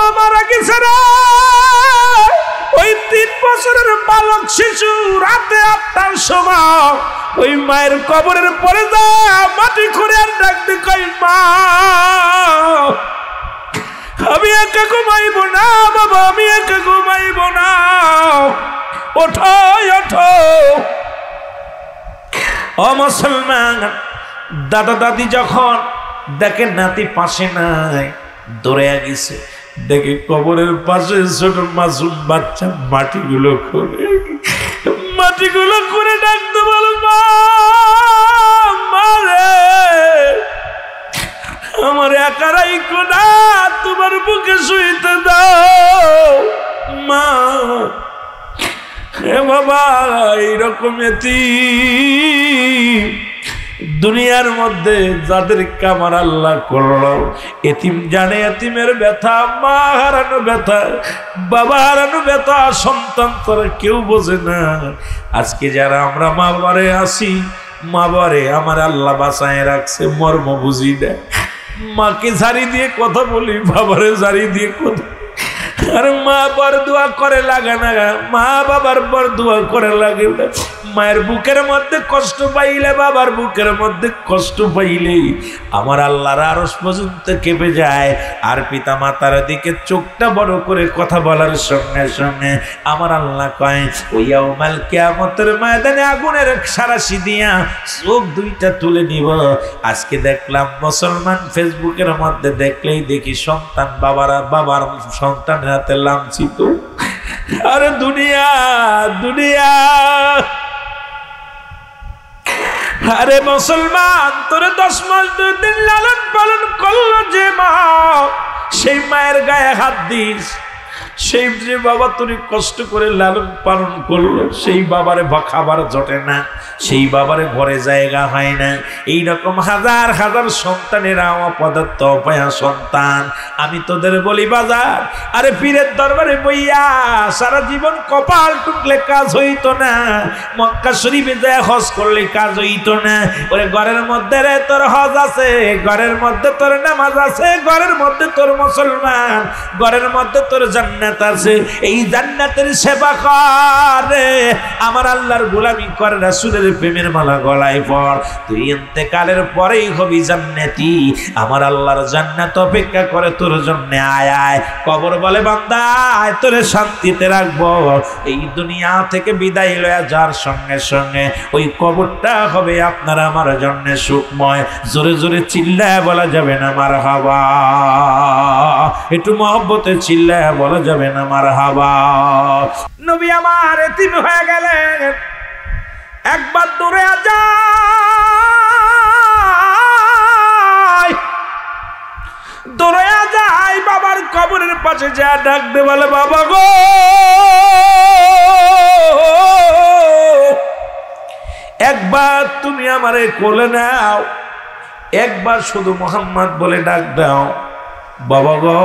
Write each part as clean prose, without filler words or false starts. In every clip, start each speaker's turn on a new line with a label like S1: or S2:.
S1: মা মারা গেছে রে। ওই 3 বছরের বালক শিশু রাতে 8টার সময় ওই মায়ের কবরের পরে যা মাটি খুঁড়ে আর ডাকতে কই, মা আমি একা ঘুমাইব না বাবা, আমি একা ঘুমাইব না, ওঠো ওঠো। ও মুসলমান, দাদা দাদি যখন দেখে নাতি পাশে নাই, দৌড়ে গেছে, দেখে কবরের পাশে ছোট মাসুম বাচ্চা মাটিগুলো করে ডাকতে বলো, মা মারে আমার একারাই কোনা, তোমার বুকে শুইতে দাও মা। হে বাবা, এইরকম এতিম দুনিয়ার মধ্যে যাদেরকে আমার আল্লাহ করলো, এতিম জানে এতিমের ব্যথা, মা হারানো ব্যথা, বাবা হারানো ব্যথা, সন্তান তোরা কেউ বোঝে না। আজকে যারা আমরা মা বাবারে আসি, মা বাবারে আমার আল্লাহ বাঁচায় রাখছে, মর্ম বুঝি না। মাকে ঝাড়ি দিয়ে কথা বলি, বাবারে ঝাড়ি দিয়ে কথা, আর মা বর দোয়া করে লাগে না, মা বাবার বর দোয়া করে লাগে না। মায়ের বুকের মধ্যে কষ্ট পাইলে, বাবার বুকের মধ্যে কষ্ট পাইলে আমার আল্লাহর আরশ পর্যন্ত কেঁপে যায়। আর পিতা মাতার দিকে চোখটা বড় করে কথা বলার সঙ্গে সঙ্গে আমার আল্লাহ কয়, ওই ইয়াউমাল কিয়ামতের ময়দানে আগুনের সারাশি দিয়া চোখ দুইটা তুলে নিব। আজকে দেখলাম মুসলমান ফেসবুকের মধ্যে দেখলেই দেখি সন্তান বাবার সন্তানের হাতে লাঞ্ছিত। আরে দুনিয়া দুনিয়া, আরে মুসলমান, তোরে 10 মাস 2 দিন লালন পালন করলো যে মা, সেই মায়ের গায়ে হাত দিস, সেই যে বাবা তোরে কষ্ট করে লালন পালন করলো, সেই বাবারে খাবার জোটে না, সেই বাবারে ঘরে জায়গা হয় না। এইরকম হাজার হাজার সন্তানেরা অপদার্থ অপায়া সন্তান। আমি তোদের বলি বাজার, আরে পীরের দরবারে বইয়া সারা জীবন কপাল টুকলে কাজ হইতো না, মক্কা শরীফে যায় হজ করলে কাজ হইতো না। ওরে ঘরের মধ্যে রে তোর হজ আছে, ঘরের মধ্যে তোর নামাজ আছে, ঘরের মধ্যে তোর মুসলমান, ঘরের মধ্যে তোর জান্নাত আছে। এই জান্নাতের সেবা করে, আমার আল্লাহর গোলামি করে, রাসূলের প্রেমের মালা গলায় পর, তুই ইন্তেকালের পরেই হবি জান্নাতি। আমার আল্লাহর জান্নাত অপেক্ষা করে তোর জন্য। আয় আয়, কবর বলে বান্দা আয়, তোরে শান্তিতে রাখবো। এই দুনিয়া থেকে বিদায় লয়া যার সঙ্গে সঙ্গে ওই কবরটা হবে আপনার আমার জন্য সুখময়। জোরে জোরে চিল্লায় বলা যাবে না মারহাবা, একটু মহব্বতে চিল্লায় বলা যাবে না মারহাবা। নবী আমার এতিম হয়ে গেলেন, একবার দূরে যায়, বাবার কবরের পাশে যা ডাক দে, বলে বাবা গো, একবার তুমি আমারে কোলে নাও, একবার শুধু মোহাম্মদ বলে ডাক দাও, বাবা গো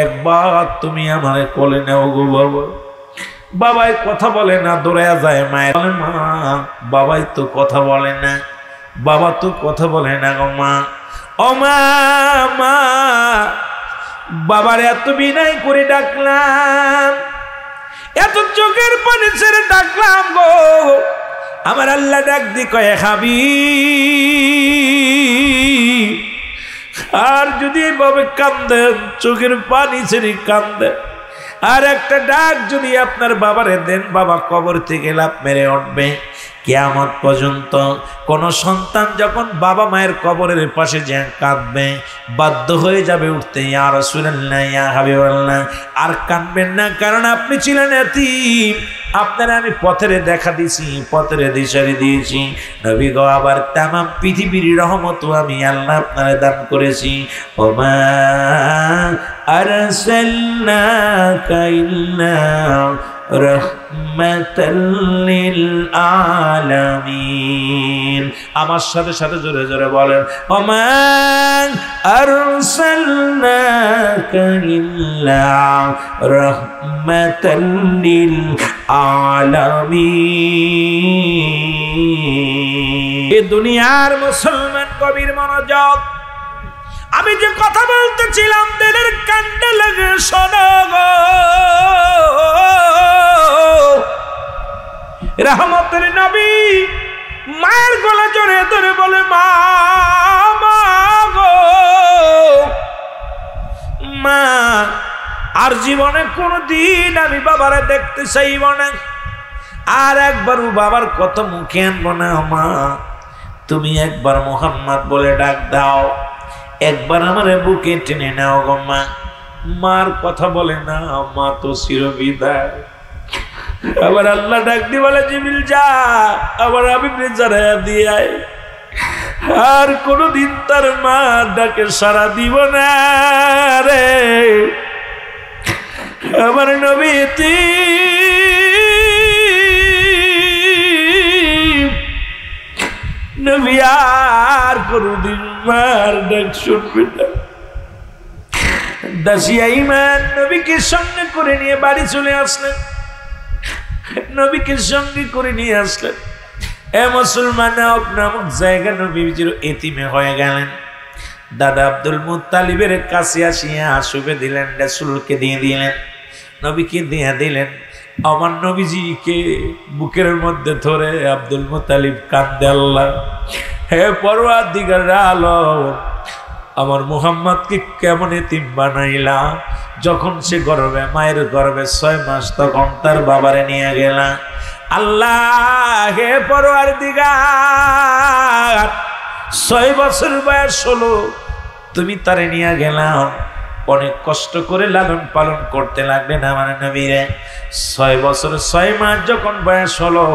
S1: একবার তুমি আমারে কোলে নাও গো বাবা। বাবাই কথা বলে না, দৌড়ে যায় মায়ের, মা বাবাই তো কথা বলে না, বাবা তো কথা বলে না গো মা। ও মা, মা বাবার এত বিনয় করে ডাকলাম, এত চোখের পানি ছেড়ে ডাকলাম গো, আমার আল্লাহ ডাক দি কয়ে খাবি। আর যদি এভাবে কান্দেন, চোখের পানি ছেড়ে কান্দেন, আর একটা ডাক যদি আপনার বাবারে দেন, বাবা কবর থেকে লাফ মেরে উঠবে। কিয়ামত পর্যন্ত কোন সন্তান যখন বাবা মায়ের কবরের পাশে যে কাঁদবে, বাধ্য হয়ে যাবে উঠতে, ইয়া রাসূলুল্লাহ, ইয়া হাবিবাল্লাহ, আর কাঁদবেন না, কারণ আপনি ছিলেন এতিম। আপনারা আমি পথের দেখা দিয়েছি, পথের দিশারি দিয়েছি। নবী গো, আবার তামাম পৃথিবীর রহমত আমি আল্লাহ আপনারা দান করেছি। ওমা আরসালনাকা ইল্লা রাহমাতাল লিল আলামিন। আমার সাথে সাথে জোরে জোরে বলেন, ওমা আরসালনাকা ইল্লা রাহমাতাল লিল আলামিন। এ দুনিয়ার মুসলমান কবির মনোযোগ, আমি যে কথা বলতেছিলাম দিলের কান্ড শোনো গো, রহমতের নবী মায়ের গলা জড়িয়ে ধরে বলে, মা মা গো মা, আর জীবনে কোনদিন আমি বাবারে দেখতে চাইব না, আর একবারও বাবার কত মুখে আনবো না। মা তুমি একবার মোহাম্মদ বলে ডাক দাও, একবার আমার বুকে টেনে নাও গো মা। মার কথা বলে না, মা তো চিরবিদায়। আবার আল্লাহ ডাক দিয়ে বলে, জিবরিল যা, আবার আমি জানায়া দিয়ে আয়। আর কোনদিন তার মা ডাকে সাড়া দিব না রে। আমার নবী নবী আর কোনদিন মার ডাক শুনবে না। দাসিয়া ইমান নবীকে সঙ্গে করে নিয়ে বাড়ি চলে আসলেন, নবীকে সঙ্গে করে নিয়ে আসলেন। এ মুসলমান নামক জায়গা নবীজির এতিমে হয়ে গেলেন। দাদা আব্দুল মুত্তালিবের কাছে আসিয়া শুভে দিলেন, রাসূলকে দিয়ে দিলেন, নবীকে দিয়ে দিলেন। আমার নবীজিকে বুকের মধ্যে ধরে আব্দুল মুত্তালিব কান্দে, আল্লাহ হে পরওয়ারদিগার আলম, আমার মুহাম্মদকে কেমন এতিম বানাইলা। যখন সে গর্ভে, মায়ের গর্ভে 6 মাস, তখন তার বাবারে নিয়ে গেলা। আল্লাহ হে পরওয়ারদিগার, 6 বছর বয়স হলো, তুমি তারে নিয়ে গেলাম, অনেক কষ্ট করে লালন পালন করতে লাগলেন আমার নবীরে। 6 বছর 6 মাস যখন বয়স হলো,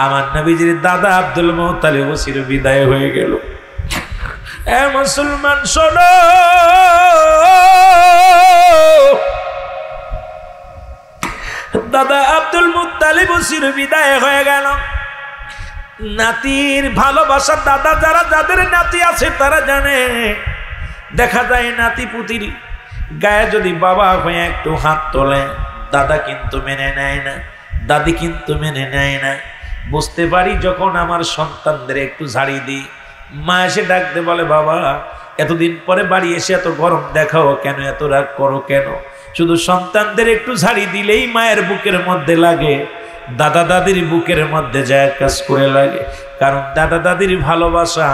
S1: আমার নবীজির দাদা আব্দুল মুত্তালিব চির বিদায় হয়ে গেল। এ মুসলমান শোনো, দাদা আব্দুল মুত্তালিব চির বিদায় হয়ে গেল। নাতির ভালোবাসা দাদা, যাদের নাতি আছে তারা জানে। দেখা যায় নাতি পুতির গায়ে যদি বাবা হয়ে একটু হাত তোলে, দাদা কিন্তু মেনে নেয় না, দাদি কিন্তু মেনে নেয় না। বুঝতে পারি যখন আমার সন্তানদের একটু ঝাড়ি দিই, মা এসে ডাকতে বলে, বাবা এতদিন পরে বাড়ি এসে এত গরম দেখাও কেন, এত রাগ করো কেন? শুধু সন্তানদের একটু ঝাড়ি দিলেই মায়ের বুকের মধ্যে লাগে, দাদা দাদির বুকের মধ্যে যায় কাজ করে লাগে। কারণ দাদা দাদির ভালোবাসা,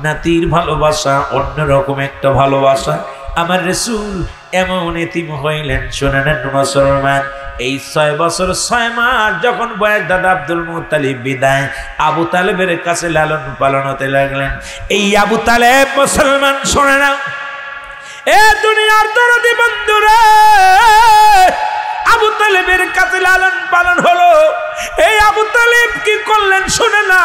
S1: নাতির ভালোবাসা অন্যরকম একটা ভালোবাসা। আমার রাসূল এমন এতিম হইলেন, শুনে নেন মুসলমান। এই 6 বছর 6 মাস যখন বয়স, দাদা আব্দুল মুত্তালিব বিদায়, আবু তালেবের কাছে লালন পালন হতে লাগলেন। এই আবু তালেব মুসলমান শোনে না, এ দুনিয়ার দরদি বন্ধুরা, আবু তালেবের কাছে লালন পালন হলো। এই আবু তালেব কি করলেন শুনে না,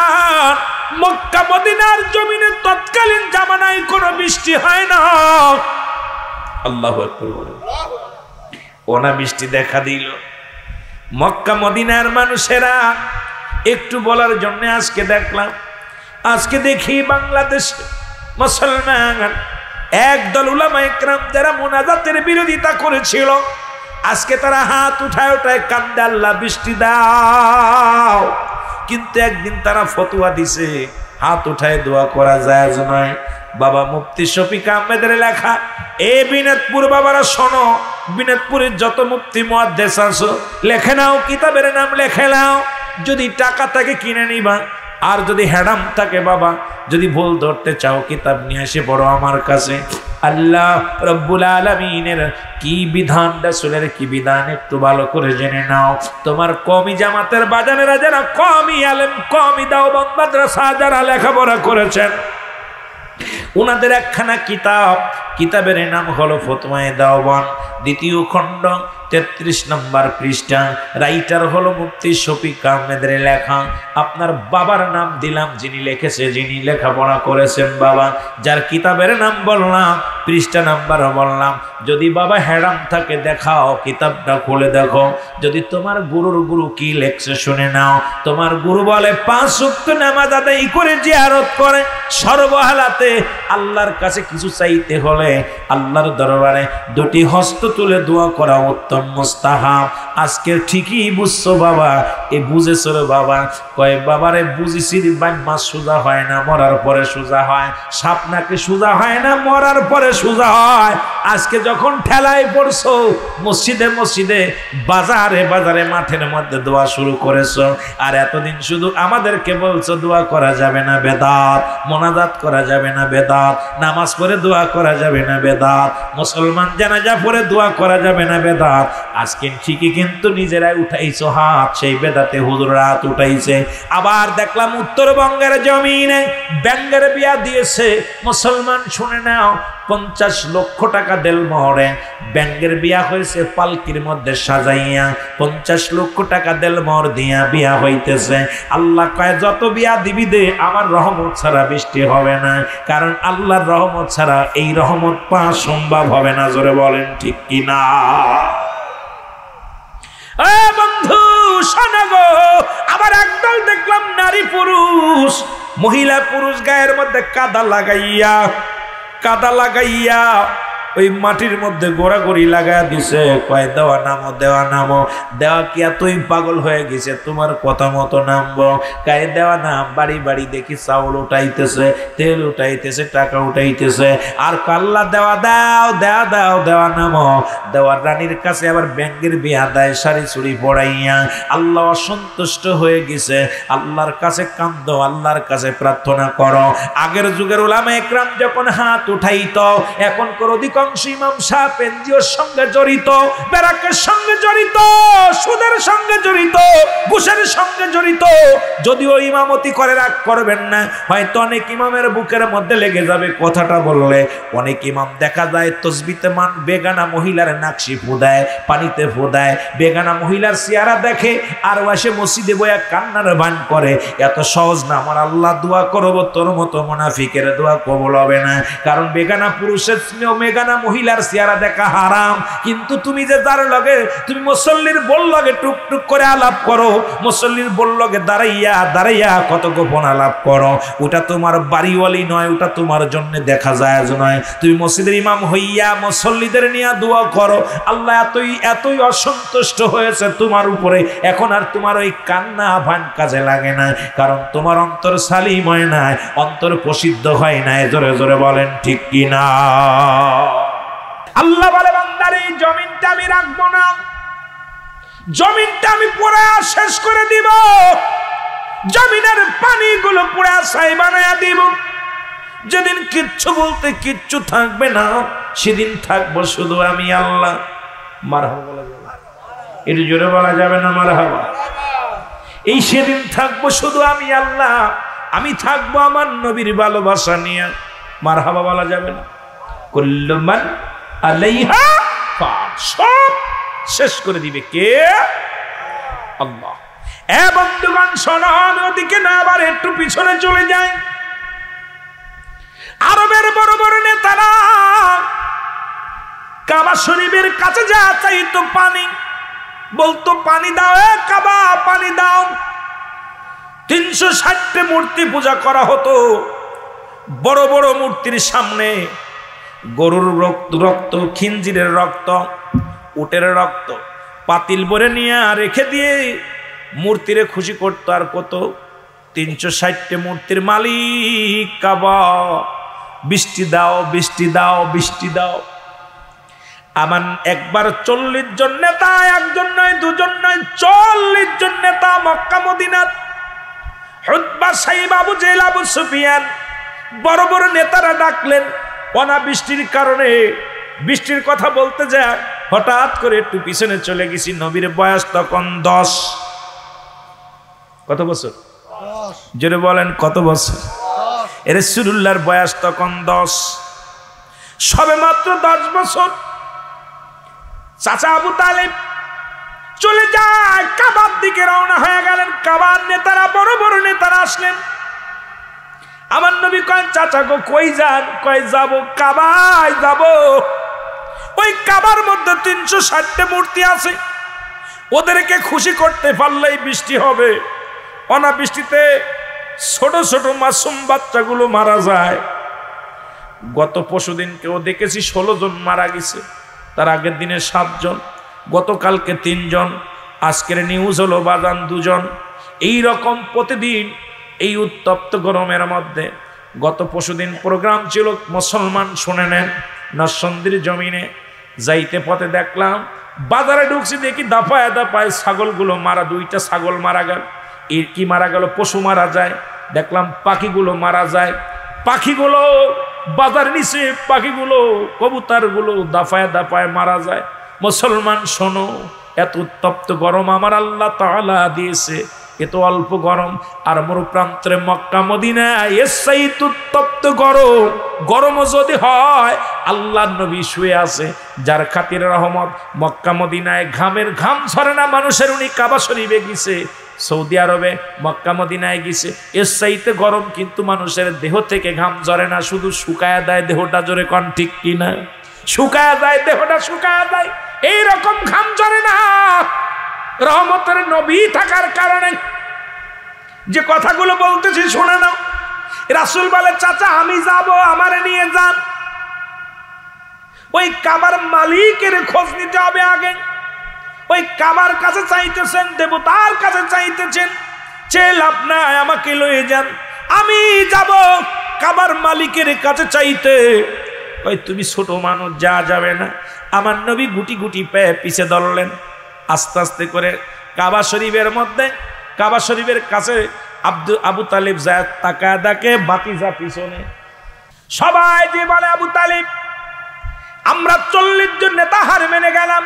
S1: মক্কা মদিনার জমিনে তৎকালীন জামানায় কোনো বৃষ্টি হয় না। আল্লাহু আকবার বলেন। অনাবৃষ্টি দেখা দিল। মক্কা মদিনার মানুষেরা একটু বলার জন্য আজকে দেখলাম, আজকে দেখি বাংলাদেশ মুসলমান একদল উলামায়ে কেরাম যারা মুনাজাতের বিরোধিতা করেছিল, আজকে তারা হাত উঠায় উঠায় কান্দে, আল্লাহ বৃষ্টি দাও। কিন্তু একদিন তারা ফতোয়া দিছে হাত উঠায় দোয়া করা জায়েজ নয়। বাবা মুফতি শফিক আহমেদের লেখা, এ বিনোদপুর বাবারা শোনো, বিনোদপুরের যত মুফতি মুহাদ্দিস আছো লেখে নাও, কিতাবের নাম লেখে নাও। যদি টাকা থাকে কিনে নিবা, আর যদি হ্যাডাম থাকে বাবা, যদি ভুল ধরতে চাও কিতাব নিয়ে এসে পড়ো আমার কাছে। আল্লাহ রব্বুল আলামিনের কি বিধান, রাসূলের কি বিধান একটু ভালো করে জেনে নাও। তোমার কওমি জামাতের বাজানেরা যারা কওমি আলেম, কওমি দাওবন্দ মাদ্রাসা যারা লেখাপড়া করেছেন, ওনাদের একখানা কিতাব, কিতাবের নাম হলো ফতোয়ায়ে দাওবন্দ, 2য় খণ্ড 33 নম্বর পৃষ্ঠা। রাইটার হলো মুফতি শফিক আহমেদের লেখা। আপনার বাবার নাম দিলাম, যিনি লিখেছে, যিনি লেখাপড়া করেছেন বাবা, যার কিতাবের নাম বললাম, পৃষ্ঠা নাম্বার বললাম। যদি বাবা হ্যারাম থাকে দেখাও, কিতাবটা খুলে দেখো। যদি তোমার গুরুর গুরু কি লেখছে শুনে নাও। তোমার গুরু বলে 5 ওয়াক্ত নামাজ আদায় করে জিয়ারত করে, সর্বহালাতে আল্লাহর কাছে কিছু চাইতে হলে আল্লাহর দরবারে দুটি হস্ত তুলে দোয়া করা উত্তম মুস্তাহাব। আজকে ঠিকই বুঝছো বাবা, এ বুঝেছো রে বাবা। কয় বাবারে বুঝেছি বাম্মা সোজা হয় না, মরার পরে সোজা হয়। সাপ নাকি সোজা হয় না, মরার পরে সোজা হয়। আজকে যখন ঠেলায় পড়ছো, মসজিদে মসজিদে, বাজারে বাজারে, মাঠের মধ্যে দোয়া শুরু করেছো, আর এতদিন শুধু আমাদেরকে বলছো দোয়া করা যাবে না বেদাত, মোনাজাত করা যাবে না বেদাত, নামাজ পড়ে দোয়া করা যাবে না বেদাত, মুসলমান জানাজা পড়ে দোয়া করা যাবে না বেদাত। আজকে ঠিকই কিন্তু নিজেরাই উঠাইছো হাত, সেই বেদাতে হুজুররা হাত উঠাইছে। আবার দেখলাম উত্তরবঙ্গের জমিনে ব্যাঙ্গের বিয়া দিয়েছে। মুসলমান শুনে নাও, 50 লক্ষ টাকা দেল মোহরে ব্যাঙ্গের বিয়া হয়েছে, পালকির মধ্যে সাজাইয়া 50 লক্ষ টাকা দেল মোহর দিয়া বিয়া হইতেছে। আল্লাহ কয় যত বিয়া দিবি দে, আমার রহমত ছাড়া বৃষ্টি হবে না, কারণ আল্লাহর রহমত ছাড়া এই রহমত পাওয়া সম্ভব হবে না। জোরে বলেন ঠিক কিনা? বন্ধু শোনো গো, আবার একদল দেখলাম নারী পুরুষ, মহিলা পুরুষ গায়ের মধ্যে কাদা লাগাইয়া ওই মাটির মধ্যে গোড়াগড়ি লাগাইয়া দিছে। কয় দেওয়া নামো, দেওয়া নামো। দেওয়া কি এতই পাগল হয়ে গেছে তোমার কথা মতো নামবো? গায়ে দেওয়া নাম। বাড়ি বাড়ি দেখি চাউল উঠাইতেছে, তেল উঠাইতেছে, টাকা উঠাইতেছে, আর কাল্লা দেওয়া দাও, দেওয়া দাও, দেওয়া নামো। দেওয়ার রানীর কাছে আবার ব্যাঙ্গের বিয়া দেয়, শাড়ি চুড়ি পড়াইয়া। আল্লাহ অসন্তুষ্ট হয়ে গেছে। আল্লাহর কাছে কান্দো, আল্লাহর কাছে প্রার্থনা করো। আগের যুগের উলামা ইকরাম যখন হাত উঠাইতো, এখনকার অধিকাংশ ইমাম সাহেব এনজিওর সঙ্গে জড়িত, ব্যারাকের সঙ্গে জড়িত, সুদের সঙ্গে জড়িত, ঘুষের সঙ্গে জড়িত। যদিও ইমামতি করে রাগ করবেন না, হয়তো অনেক ইমামের বুকের মধ্যে লেগে যাবে কথাটা বললে। অনেক ইমাম দেখা যায় তসবিতে মান বেগানা মহিলার নাকশি ফুদায়, পানিতে ফুদায়, বেগানা মহিলার চেহারা দেখে আর এসে মসজিদে বয়া কান্নার ভান করে। এত সহজ না। আমার আল্লাহ দোয়া করবো, তোর মতো মুনাফিকের দোয়া কবুল হবে না, কারণ বেগানা পুরুষের বেগানা মহিলার চেহারা দেখা হারাম। কিন্তু তুমি যে তার লগে, তুমি মুসল্লির বল লগে টুকটুক করে আলাপ করো, মুসল্লির বল লগে দাঁড়াইয়া দাঁড়াইয়া কত গোপন আলাপ করো, ওটা তোমার বাড়িওয়ালি নয়, ওটা তোমার জন্য দেখা যায় নয়। তুমি মসজিদের ইমাম হইয়া মুসল্লিদের নিয়ে দোয়া করো। আল্লাহ এতই অসন্তুষ্ট হয়েছে তোমার উপরে, এখন আর তোমার ওই কান্না ভান কাজে লাগে না, কারণ তোমার অন্তর সালিম হয় না, অন্তর প্রসিদ্ধ হয় না। জোরে জোরে বলেন ঠিক কিনা? আল্লাহ বলে বান্দার এই জমিনটা আমি রাখবো না, জমিনটা আমি পুরা শেষ করে দিব, জমিনের পানিগুলো পুরা ছাই বানায়া দিব। যেদিন কিচ্ছু বলতে কিচ্ছু থাকবে না, সেদিন থাকবো শুধু আমি আল্লাহ। মারহাবা বলা যাবে? একটু জোরে বলা যাবে না মারহাবা? এই সেদিন থাকবো শুধু আমি আল্লাহ, আমি থাকবো আমার নবীর ভালোবাসা নিয়ে। মারহাবা বলা যাবে না? কুল্লু মান আলাইহা ফান, সব শেষ করে দিবে কে? আল্লাহ। এ বন্ধুগণ শোনো, আমি ওদিকে না আবার একটু পিছনে চলে যাই। আরবের বড় বড় নেতারা কাবা শরীফের কাছে যা চাইতো পানি, বলতো পানি দাও, এ কাবা পানি দাও। 360টি মূর্তি পূজা করা হতো। বড় বড় মূর্তির সামনে গরুর রক্ত, খিঞ্জিরের রক্ত, উটের রক্ত পাতিল ভরে নিয়ে রেখে দিয়ে মূর্তিরে খুশি করতো। আর কত? 360টি মূর্তির মালিক কাবা। বৃষ্টি দাও, বৃষ্টি দাও, বৃষ্টি দাও। আমার একবার 40 জন নেতা, একজন নয়, দুজন নয়, 40 জন নেতা মক্কা মদিনার, উতবা, সাইব, আবু জেহেল, আবু সুফিয়ান, বড় বড় নেতারা ডাকলেন। অনাবৃষ্টির কারণে বৃষ্টির কথা বলতে যায়, হঠাৎ করে একটু পিছনে চলে গেছি। নবীর বয়স তখন 10। কত বছর? জোরে বলেন কত বছর? রাসূলুল্লাহর বয়স তখন 10, সবে মাত্র 10 বছর। চাচা আবু তালেব চলে যায়, কাবার দিকে রওনা হয়ে গেলেন। কাবার নেতারা, বড় বড় নেতারা আসলেন। আমার নবী কয়, চাচা গো কই যান? কয় যাব কাবায় যাব। ওই কাবার মধ্যে 360টি মূর্তি আছে, ওদেরকে খুশি করতে পারলেই বৃষ্টি হবে। অনাবৃষ্টিতে ছোট ছোট মাসুম বাচ্চাগুলো মারা যায়। গত পরশুদিন কেউ দেখেছি 16 জন মারা গেছে, তার আগের দিনে 7 জন, গতকালকে 3 জন, আজকের নিউজ হলো বাজান 2 জন। এই রকম প্রতিদিন এই উত্তপ্ত গরমের মধ্যে। গত পরশুদিন প্রোগ্রাম ছিল, মুসলমান শুনে নেন, নরসিংদীর জমিনে যাইতে পথে দেখলাম, বাজারে ঢুকছি দেখি দাপায় দাপায় ছাগলগুলো মারা, 2টা ছাগল মারা গেল। এর কি মারা গেল? পশু মারা যায়। দেখলাম পাখিগুলো মারা যায়, পাখিগুলো বাজার নিচে, পাখিগুলো কবুতরগুলো দাপায় দাপায় মারা যায়। মুসলমান শোনো, এত উত্তপ্ত গরম আমার আল্লাহ তাআলা দিয়েছে, এত অল্প গরম। আর মরুপ্রান্তরে মক্কা মদিনা এর চাইতে উত্তপ্ত গরম। গরমও যদি হয়, আল্লাহর নবী শুয়ে আছে, যার খাতিরে রহমত মক্কা মদিনায় ঘামের ঘাম ঝরে না মানুষের, উনি কাবা শরীফে গেছে, সৌদি আরবে মক্কা মদিনায় গেছে, এর চাইতে গরম, কিন্তু মানুষের দেহ থেকে ঘাম ঝরে না, শুধু শুকায়া দেয় দেহটা। জোরে কোন ঠিক কিনা? শুকায়া যায় দেহটা, শুকায়া যায়, এইরকম ঘাম ঝরে না। রহমতের নবী থাকার কারণে যে কথাগুলো বলতেছি শুনে নাও। রাসূল বলে, চাচা আমি যাব, আমারে নিয়ে যান। ওই কাবার মালিকের খোঁজ নিতে হবে আগে। ওই কাবার কাছে চাইতেছেন, দেবতার কাছে চাইতেছেন, চেয়ে লাভ নাই, আমাকে লয়ে যান, আমি যাব কাবার মালিকের কাছে চাইতে। ওই তুমি ছোট মানুষ, যা যাবে না। আমার নবী গুটি গুটি পেয়ে পিছে ধরলেন, আস্তে আস্তে করে কাবা শরীফের মধ্যে, কাবা শরীফের কাছে আবু তালিব যায়, তাকায় দেখে বাতিজা পিছনে। সবাই যে বলে, আবু তালিব আমরা 40 জন নেতা হার মেনে গেলাম,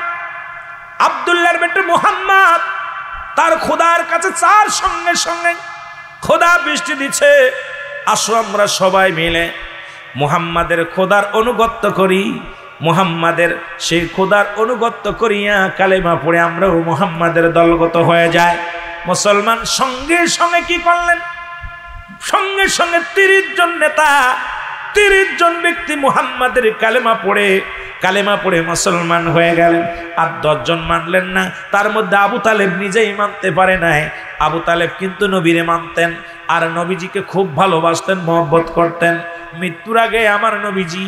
S1: আব্দুল্লাহর বেটা মুহাম্মদ তার খোদার কাছে চার সঙ্গে সঙ্গে খোদা বৃষ্টি দিচ্ছে, আসো আমরা সবাই মিলে মুহাম্মাদের খোদার অনুগত্য করি, মুহাম্মাদের সেই খোদার অনুগত্য করিয়া কালেমা পড়ে আমরাও মুহাম্মাদের দলগত হয়ে যায়। মুসলমান সঙ্গে সঙ্গে কি করলেন? সঙ্গে সঙ্গে 30 জন নেতা, 30 জন ব্যক্তি মুহাম্মাদের কালেমা পড়ে মুসলমান হয়ে গেলেন। আর 10 জন মানলেন না, তার মধ্যে আবু তালেব নিজেই মানতে পারে নাই। আবু তালেব কিন্তু নবীরে মানতেন, আর নবীজিকে খুব ভালোবাসতেন, মহব্বত করতেন। মৃত্যুর আগে আমার নবীজি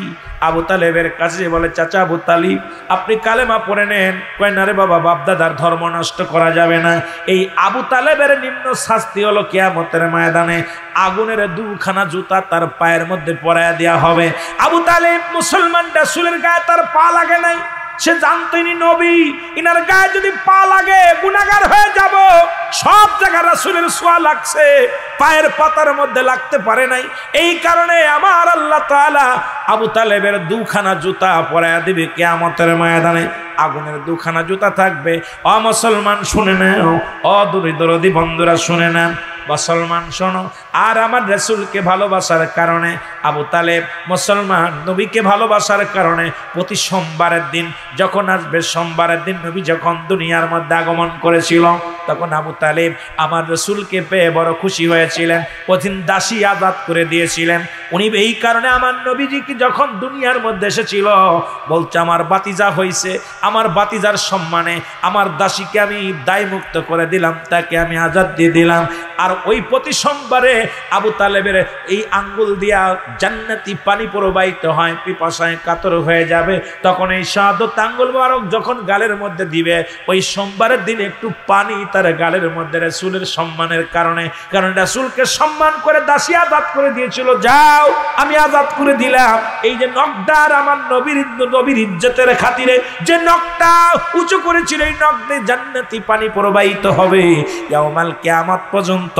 S1: আবু তালেবের কাছে বলে, চাচা আবু তালিব আপনি কালেমা পড়ে নেন। কয় না রে বাবা, বাপদাদার ধর্ম নষ্ট করা যাবে না। এই আবু তালেবের নিম্ন শাস্তি হলো কিয়ামতের ময়দানে আগুনের 2খানা জুতা তার পায়ের মধ্যে পরাইয়া দেওয়া হবে। আবু তালেব মুসলমান, রাসূলের গায়ে তার পা লাগে নাই, সে জানতেনি নবী, ইনার গায়ে যদি পা লাগে গুনাহগার হয়ে যাব। সব জায়গায় রাসূলের ছোঁয়া লাগছে, পায়ের পাতার মধ্যে লাগতে পারে নাই। এই কারণে আমার আল্লাহ তাআলা আবু তালেবের 2খানা জুতা পরাইয়া দিবে কিয়ামতের ময়দানে, আগুনের 2খানা জুতা থাকবে। ও মুসলমান শুনে নাও, ও দরদি বন্ধুরা শুনে নেন, মুসলমান শোনো। আর আমার রাসূলকে ভালোবাসার কারণে আবু তালেব মুসলমান নবীকে ভালোবাসার কারণে প্রতি সোমবারের দিন যখন আসবে, সোমবারের দিন নবী যখন দুনিয়ার মধ্যে আগমন করেছিল, তখন আবু তালেব আমার রাসূলকে পেয়ে বড় খুশি হয়েছিলেন। ওদিন দাসী আজাদ করে দিয়েছিলেন উনি। এই কারণে আমার নবীজিকে যখন দুনিয়ার মধ্যে এসেছিল বলছে, আমার বাতিজা হয়েছে, আমার বাতিজার সম্মানে আমার দাসীকে আমি দায় মুক্ত করে দিলাম, তাকে আমি আজাদ দিয়ে দিলাম। আর ওই প্রতি সোমবারে আবু তালেবের এই আঙ্গুল দিয়া জান্নাতি পানি প্রবাহিত হয়, পিপাসায় কাতর হয়ে যাবে, তখন এই শাহাদত আঙ্গুল মোবারক যখন গালের মধ্যে দিবে, ওই সোমবারের দিন একটু পানি তার গালের মধ্যে রাসূলের সম্মানের কারণে, কারণ রাসূলকে সম্মান করে দাসী আজাদ করে দিয়েছিল, যাও আমি আজাদ করে দিলাম। এই যে নখদার আমার নবীর ইজ্জতের খাতিরে যে নখটা উঁচু করেছিল, এই নখ দিয়ে জান্নাতি পানি প্রবাহিত হবে ইয়াউমাল কিয়ামত পর্যন্ত।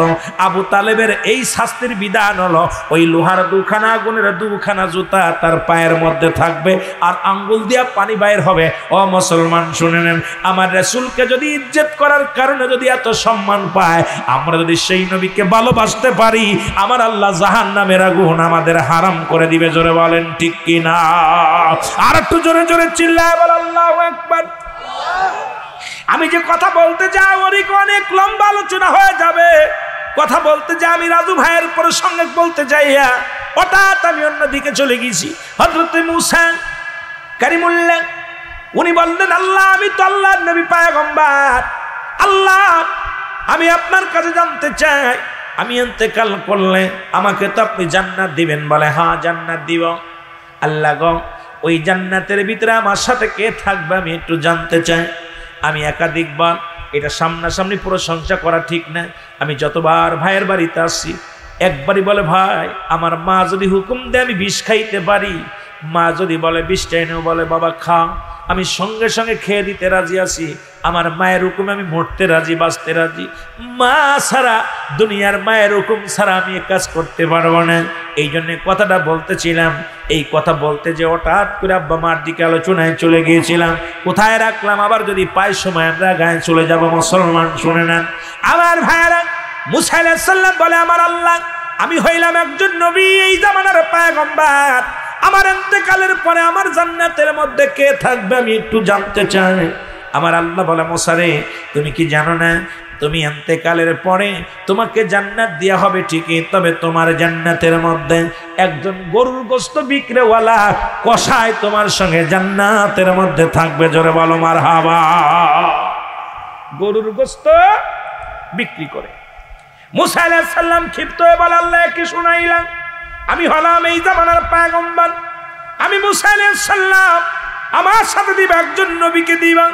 S1: আবু তালেবের এই শাস্তির বিধান হলো, ওই লোহার 2খানা আগুনের 2খানা জুতা তার পায়ের মধ্যে থাকবে, আর আঙ্গুল দিয়া পানি বাইর হবে। ও মুসলমান শুনে নেন, আমার রাসূলকে যদি ইজ্জত করার কারণে যদি এত সম্মান পায়, আমরা যদি সেই নবীকে ভালোবাসতে পারি, আমার আল্লাহ জাহান্নামের আগুন আমাদের হারাম করে দিবে। জোরে বলেন ঠিক কিনা? আর একটু জোরে জোরে চিল্লায় বল আল্লাহু আকবার। আমি যে কথা বলতে যাই অনেক লম্বা আলোচনা হয়ে যাবে। কথা বলতে যাই আমি রাজু ভাইয়ের প্রসঙ্গে বলতে যাইয়া হঠাৎ আমি অন্যদিকে চলে গেছি। হযরত মুসা কারিমুল্লাহ উনি বললেন, আল্লাহ আমি তো আল্লাহর নবী পয়গম্বর, আল্লাহ আমি আপনার কাছে জানতে চাই, আমি ইন্তেকাল করলে আমাকে তো আপনি জান্নাত দিবেন? বলে হ্যাঁ জান্নাত দিব। আল্লাহ গো ওই জান্নাতের ভিতরে আমার সাথে কে থাকবে আমি একটু জানতে চাই। আমি একাধিকবার, এটা সামনাসামনি প্রশংসা করা ঠিক না, আমি যতবার ভাইয়ের বাড়িতে আসছি একবারই বলে ভাই আমার মা যদি হুকুম দেয় আমি বিষ খাইতে পারি, মা যদি বলে বিষটা এনেও বলে বাবা খা, আমি সঙ্গে সঙ্গে খেয়ে দিতে রাজি আছি। আমার মায়ের হুকুমে আমি মরতে রাজি, বাঁচতে রাজি। মা ছাড়া, দুনিয়ার মায়ের হুকুম ছাড়া আমি এ কাজ করতে পারবো না। এই জন্যে কথাটা বলতেছিলাম। এই কথা বলতে যে হঠাৎ করে আব্বা মার দিকে আলোচনায় চলে গিয়েছিলাম। কোথায় রাখলাম, আবার যদি পাই সময় আমরা গায়ে চলে যাব। মুসলমান শুনে নেন আমার ভাইয়েরা, মুসা আলাইহিস সালাম বলে আমার আল্লাহ আমি হইলাম একজন নবী, এই জামানার পয়গম্বর, আমার ইন্তেকালের পরে আমার জান্নাতের মধ্যে কে থাকবে আমি একটু জানতে চাই। আমার আল্লাহ বলে মুসা রে তুমি কি জানো না, তুমি ইন্তেকালের পরে তোমাকে জান্নাত দেয়া হবে ঠিকই, তবে তোমার জান্নাতের মধ্যে একজন গরুর গোশত বিক্রিওয়ালা কসাই তোমার সঙ্গে জান্নাতের মধ্যে থাকবে। জোরে বলো মারহাবা। গরুর গোশত বিক্রি করে মুসা আলাইহিস সালাম ক্ষিপ্ত হয়ে বলে আল্লাহ কি শুনাইলাম, আমি হলাম এই জামানার পয়গম্বর, আমি মুসা আলাইহিস সালাম, আমার সাথে দিবা একজন নবীকে দিবা।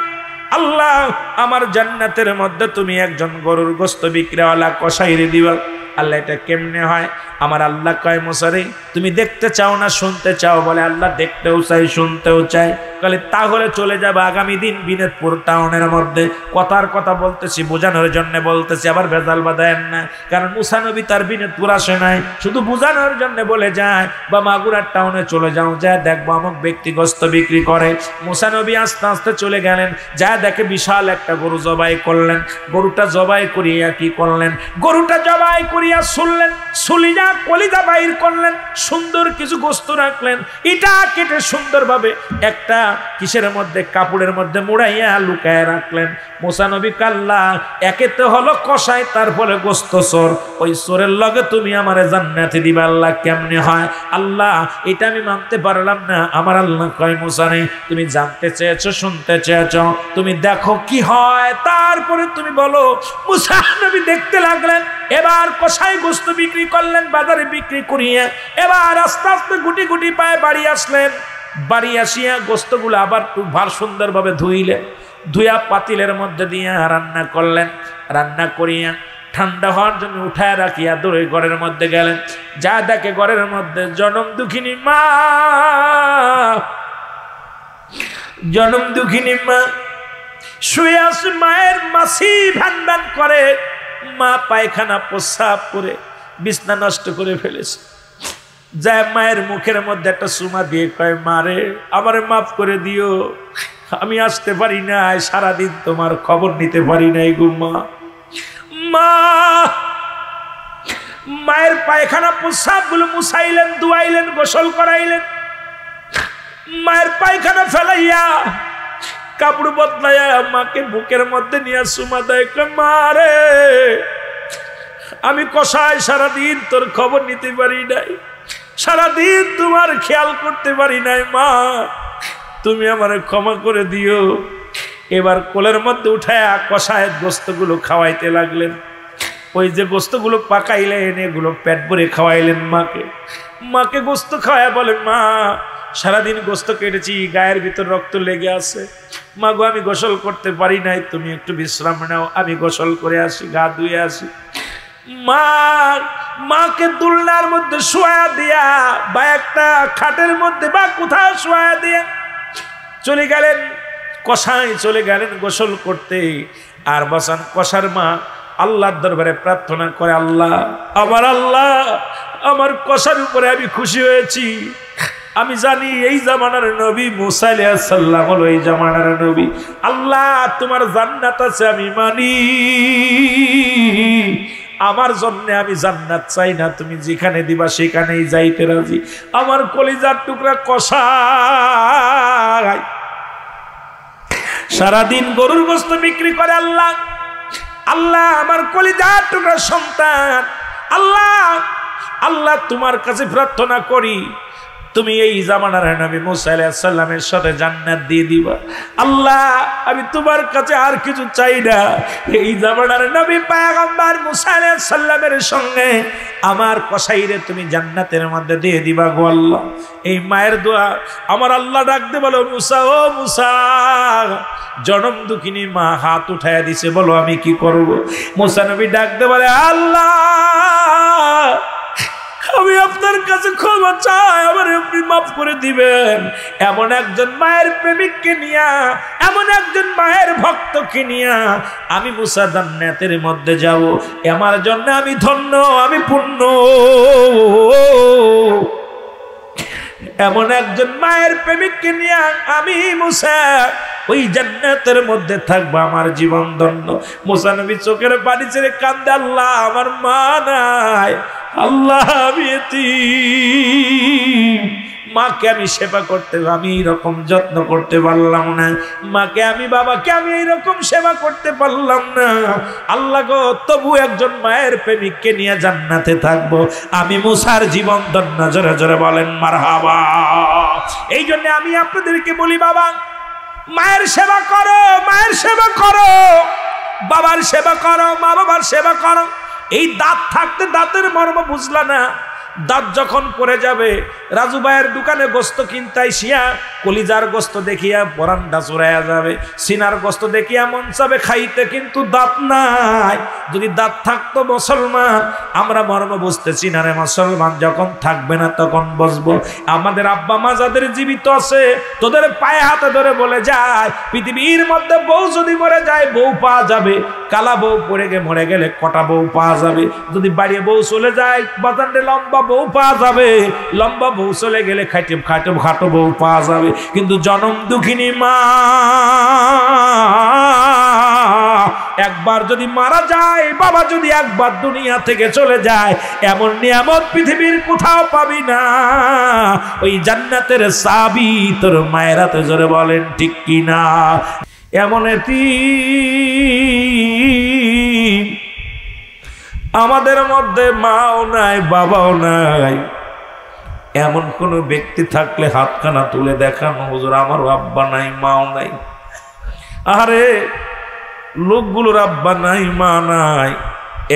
S1: আল্লাহ আমার জান্নাতের মধ্যে তুমি একজন গরুর গোশত বিক্রিওয়ালা কসাইরে দিবা। আল্লাহ এটা কেমনে হয়? আমার আল্লাহ কয় মুসা রে তুমি দেখতে চাও না শুনতে চাও? বলে আল্লাহ দেখতেও চাই শুনতেও চাই। বলে তাহলে চলে যাবে আগামী দিন বিনোদপুর টাউনের মধ্যে। কথার কথা বলতেছি, বোঝানোর জন্য বলতেছি, আবার ভেজাল বাঁধায়েন না। কারণ মুসা নবী তার বিনোদপুর আসে নাই, শুধু বোঝানোর জন্য বলে যায় বা মাগুরার টাউনে চলে যাও, যা দেখবো অমুক ব্যক্তি গোশত বিক্রি করে। মুসা নবী আস্তে আস্তে চলে গেলেন, যা দেখে বিশাল একটা গরু জবাই করলেন। গরুটা জবাই করিয়া কি করলেন, গরুটা জবাই করিয়া শুনলেন, শুলিয়া কলিজা বাইর করলেন, সুন্দর কিছু গোশত রাখলেন, এটা কেটে সুন্দরভাবে একটা কিসের মধ্যে, কাপড়ের মধ্যে মুড়াইয়া লুকায় রাখলেন। মুসা নবী কাল্লা একে তো হলো কসাই, তারপরে গোশত চোর, ওই চোরের লগে তুমি আমারে জান্নাতে দিবা। আল্লাহ কেমনে হয়? আল্লাহ এটা আমি মানতে পারলাম না। আমার আল্লাহ কয় মুসা রে তুমি জানতে চেয়েছো, শুনতে চেয়েছো, তুমি দেখো কি হয়, তারপরে তুমি বলো। মুসা নবী দেখতে লাগলেন। এবার কসাই গোশত বিক্রি করলেন, বাজারে বিক্রি করিয়া এবার আস্তে আস্তে গুটি গুটি পায়ে বাড়ি আসলেন। বাড়ি আসিয়া গোশতগুলো আবার ভালো সুন্দরভাবে ধুইলেন, ধুইয়া পাতিলের মধ্যে দিয়ে রান্না করলেন। রান্না করিয়া ঠান্ডা হওয়ার জন্য উঠায় রাখিয়া দূরে ঘরের মধ্যে গেলেন। যা দেখে ঘরের মধ্যে জনম দুঃখিনী মা, জনম দুঃখিনী মা শুয়ে আসে, মায়ের মাসি ভান ভান করে, মা পায়খানা প্রস্রাব করে বিছনা নষ্ট করে ফেলেছে। যায় মায়ের মুখের মধ্যে একটা চুমা দিয়ে কয় মারে আমারে মাফ করে দিও, আমি আসতে পারি নাই, সারাদিন তোমার খবর নিতে পারি নাই গো মা। মা মায়ের পায়খানা প্রস্রাব গুলো মুছাইলেন, ধুয়াইলেন, গোসল করাইলেন। মায়ের পায়খানা ফেলাইয়া কাপড় বদলাইয়া মাকে বুকের মধ্যে নিয়ে চুমা দেয়, মারে আমি কসাই, সারাদিন তোর খবর নিতে পারি নাই, সারাদিন তোমার খেয়াল করতে পারি নাই, মা তুমি আমারে ক্ষমা করে দিও। এবার কোলের মধ্যে উঠায় কসায়ের গোস্তগুলো খাওয়াইতে লাগলেন। ওই যে গোস্তগুলো পাকাইলেন এগুলো পেট ভরে খাওয়াইলেন মাকে। মাকে গোস্ত খাওয়ায় বলেন মা সারাদিন গোস্ত কেটেছি, গায়ের ভিতর রক্ত লেগে আছে, মা গো আমি গোসল করতে পারি নাই, তুমি একটু বিশ্রাম নাও, আমি গোসল করে আসি, গা ধুয়ে আসি। মা মাকে দুলনার মধ্যে শোয়া দিয়া বা একটা খাটের মধ্যে বা কোথাও শোয়া দিয়া চলে গেলেন কসাই, চলে গেলেন গোসল করতে। আর বসান কসার মা আল্লাহর দরবারে প্রার্থনা করে, আল্লাহ আমার কসার উপরে আমি খুশি হয়েছি। আমি জানি এই জামানার নবী মুসা আলাইহিস সালাম হলো এই জামানার নবী। আল্লাহ তোমার জান্নাত আছে আমি মানি, আমার জন্য আমি জান্নাত চাই না, তুমি যেখানে দিবা সেখানেই যাইতে রাজি। আমার কলিজার টুকরা কসাই সারাদিন গরুর গোশত বিক্রি করে, আল্লাহ আমার কলিজার টুকরা সন্তান, আল্লাহ তোমার কাছে প্রার্থনা করি তুমি এই জামানার নবী মুসা আলাইহিস সালামের সাথে জান্নাত দিয়ে দিবা। আল্লাহ আমি তোমার কাছে আর কিছু চাই না। এই জামানার নবী পয়গম্বর মুসা আলাইহিস সালামের সঙ্গে আমার কসাইরে তুমি জান্নাতের মধ্যে দিয়ে দিবা গো আল্লাহ। এই মায়ের দোয়া আমার আল্লাহ ডাক দে বলো মুসা ও মুসা। জনম দুঃখিনী মা হাত উঠায়া দিছে, বলো আমি কি করব? মুসা নবী ডাক দে বলে আল্লাহ আমি আপনার কাছে ক্ষমা চাই, আমার আপনি মাফ করে দিবেন। এমন একজন মায়ের প্রেমিককে নিয়া, এমন একজন মায়ের ভক্তকে নিয়া আমি মুসা জান্নাতের মধ্যে যাব, আমার জন্য আমি ধন্য, আমি পুণ্য। এমন একজন মায়ের প্রেমিককে নিয়ে আমি মুসা ওই জান্নাতের মধ্যে থাকবো, আমার জীবন ধন্য। মুসা নবী চোখের পানি ছেড়ে কান্দে, আল্লাহ আমার মা নাই, আল্লাহ আমি এতিম, মাকে আমি সেবা করতে, আমি এইরকম যত্ন করতে পারলাম না, মাকে আমি বাবাকে আমি এইরকম সেবা করতে পারলাম না। আল্লাহ গো, তবু একজন মায়ের প্রেমিককে নিয়ে জান্নাতে থাকবো, আমি মুসার জীবন ধন্য। জোরে জোরে বলেন মারহাবা। এই জন্য আমি আপনাদেরকে বলি, বাবা মায়ের সেবা করো, মায়ের সেবা করো, বাবার সেবা করো, মা বাবার সেবা করো। এই দাঁত থাকতে দাঁতের মর্ম বুঝলা না, দাঁত যখন পড়ে যাবে, রাজু ভাইয়ের দোকানে গোস্ত কিনতে আইসিয়া কলিজার গোস্ত দেখিয়া পরানটা চুরাইয়া যাবে, সিনার গোস্ত দেখিয়া মন চাবে খাইতে, কিন্তু দাঁত নাই। যদি দাঁত থাকতো মুসলমান, আমরা মর্ম বুঝতেছি না রে মুসলমান, যখন থাকবে না তখন বসবো। আমাদের আব্বা মা যাদের জীবিত আছে, তোদের পায়ে হাতে ধরে বলে যায়, পৃথিবীর মধ্যে বউ যদি মরে যায় বউ পাওয়া যাবে, কালা বউ পড়ে গিয়ে মরে গেলে কটা বউ পাওয়া যাবে, যদি বাড়িয়ে বউ চলে যায় বাজারে লম্বা বউ পাওয়া যাবে, লম্বা বউ চলে গেলে খাটো বউ পাওয়া যাবে। কিন্তু জনম দুঃখিনী মা একবার যদি মারা যায়, বাবা যদি একবার দুনিয়া থেকে চলে যায়, এমন নিয়ামত পৃথিবীর কোথাও পাবি না। ওই জান্নাতের চাবি তোর মায়ের হাতে, জোরে বলেন ঠিক কিনা? এমন এতিম আমাদের মধ্যে মাও নাই, বাবাও নাই। এমন কোন ব্যক্তি থাকলে হাতখানা তুলে দেখানো, হুজুর আমারও আব্বা নাই, মাও নাই। আরে লোকগুলোর আব্বা নাই, মা নাই,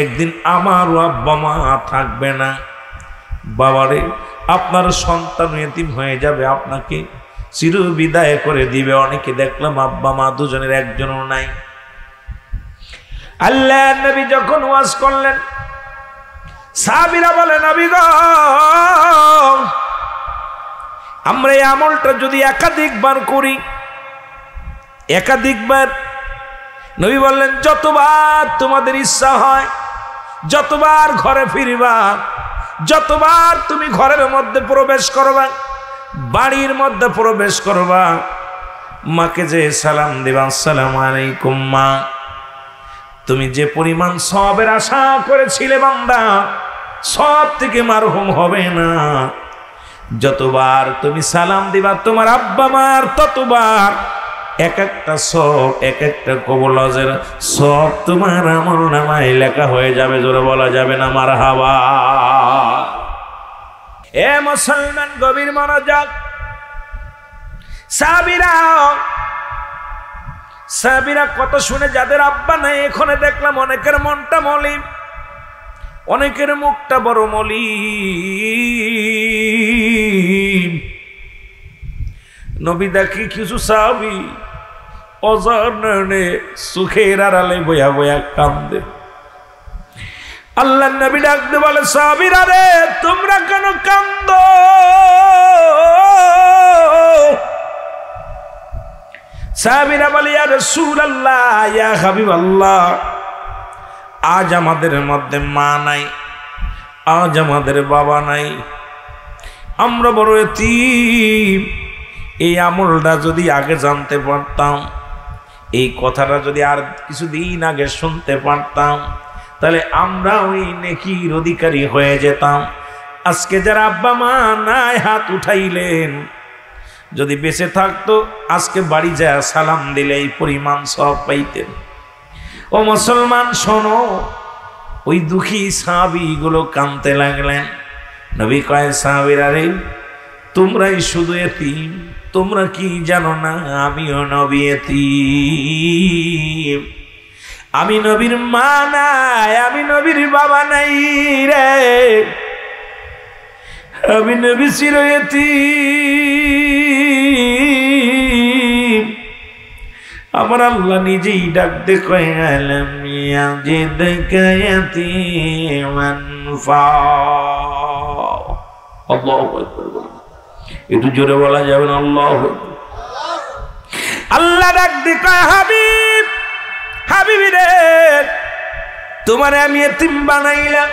S1: একদিন আমারও আব্বা মা থাকবে না। বাবারে, আপনার সন্তান এতিম হয়ে যাবে, আপনাকে চির বিদায় করে দিবে। অনেকে দেখলাম আব্বা মা দুজনের একজনও নাই। আল্লাহ নবী যখন ওয়াজ করলেন, সাহাবীরা বলে নবী গো, আমরা এই আমলটা যদি একাধিকবার করি, একাধিকবার, নবী বললেন যতবার তোমাদের ইচ্ছা হয়, যতবার ঘরে ফিরবা, যতবার তুমি ঘরের মধ্যে প্রবেশ করবা, বাড়ির মধ্যে প্রবেশ করবা, মাকে যে সালাম দিবা, আসসালামু আলাইকুম মা, তুমি যে পরিমাণ সওয়াবের আশা করেছিলে বান্দা, সব থেকে মারহুম হবে না। যতবার তুমি সালাম দিবা তোমার আব্বা মার, ততবার এক একটা সব, এক একটা কবুল হজের সব তোমার আমল নামায় লেখা হয়ে যাবে। জোরে বলা যাবে না মারহাবা? এ মুসলমান গভীর মনোযোগ। সাহাবীরা কত শুনে, যাদের আব্বা নাই, এখানে দেখলাম অনেকের মনটা মলিন, অনেকের মুখটা বড় মলিন। নবী দেখি কিছু সাহাবী অজানে সুখের আড়ালে বয়া বয়া কান্দে। আল্লাহ নবী ডাকতে বলে, সাহাবীরা রে তোমরা কেন কান্দো? সাহাবীরা বলে, ইয়া রাসূলুল্লাহ, ইয়া হাবিবাল্লাহ, আজ আমাদের মধ্যে মা নাই, আজ আমাদের বাবা নাই, আমরা বড় এতিম। এই আমলটা যদি আগে জানতে পারতাম, এই কথাটা যদি আর কিছুদিন আগে শুনতে পারতাম, তাহলে আমরা ওই নেকির অধিকারী হয়ে যেতাম। আজকে যারা আব্বা মা নাই হাত উঠাইলেন, যদি বেঁচে থাকতো আজকে বাড়ি যায় সালাম দিলে এই পরিমাণ সব পাইতেন। ও মুসলমান শোনো, ওই দুঃখী সাহাবীগুলো কাঁদতে লাগলেন। নবী কয়, সাহাবীরা রে তোমরাই শুধু এতিম, তোমরা কি জানো না আমিও নবী এতিম, আমি নবীর মা নাই, আমি নবীর বাবা নাই রে, আমি নবী চির এতিম। আমার আল্লাহ নিজেই ডাক দে কয় আলাম ইয়াজিদকা ইয়াতীমান ফাও। আল্লাহু আকবার, একটু জোরে বলা যাবে না? আল্লাহু আকবার। আল্লাহ ডাক দে কয় হাবিব, হাবিবি রে, তোমারে আমি এতিম বানাইলাম।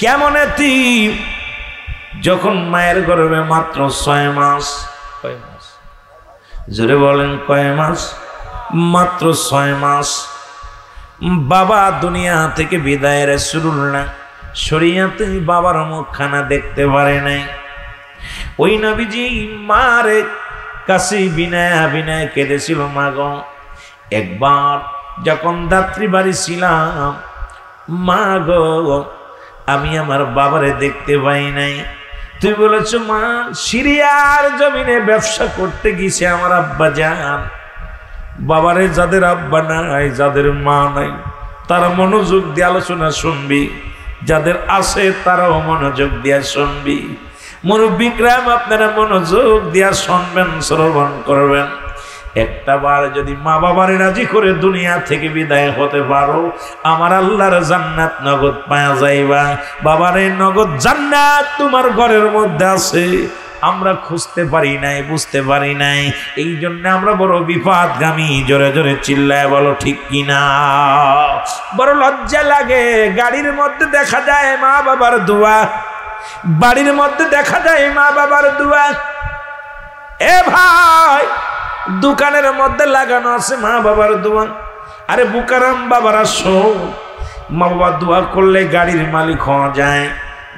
S1: কেমন এতিম? যখন মায়ের গর্ভে মাত্র 6 মাস। কয় মাস? জোরে বলেন কয় মাস? মাত্র 6 মাস। বাবা দুনিয়া থেকে বিদায় রাসূলুল্লাহ শরীয়তে বাবার মুখখানা দেখতে পারে নাই। ওই নবীজি মারে কাছে বিনয় বিনয় কেঁদেছিল, মা গো একবার যখন দাত্রী বাড়ি ছিলাম, মা গো আমি আমার বাবারে দেখতে পাই নাই। তুই বলেছ মা সিরিয়ার জমিনে ব্যবসা করতে গেছে আমার আব্বা জান। বাবারে যাদের আব্বা নাই, যাদের মা নাই, তারা মনোযোগ দিয়ে আলোচনা শুনবি, যাদের আছে তারাও মনোযোগ দিয়ে শুনবি। মুরব্বিকরাম আপনারা মনোযোগ দিয়া শুনবেন, শ্রবণ করবেন। একটা বার যদি মা বাবারে রাজি করে দুনিয়া থেকে বিদায় হতে পারো, আমার আল্লাহর জান্নাত নগদ পাওয়া যাইবা। বাবারে নগদ জান্নাত তোমার ঘরের মধ্যে আছে। আমরা খুঁজতে পারি নাই, বুঝতে পারি নাই, এই জন্য আমরা বড় বিপদগামী। জোরে জোরে চিল্লায় বলো ঠিক কিনা? বড় লজ্জা লাগে। গাড়ির মধ্যে দেখা যায় মা বাবার দোয়া, বাড়ির মধ্যে দেখা যায় মা বাবার দোয়া। এ ভাই, দোকানের মধ্যে লাগানো আছে মা বাবার দোয়া। আরে বুকারাম বাবারা শোন, মা বাবা দোয়া করলে গাড়ির মালিক হওয়া যায়,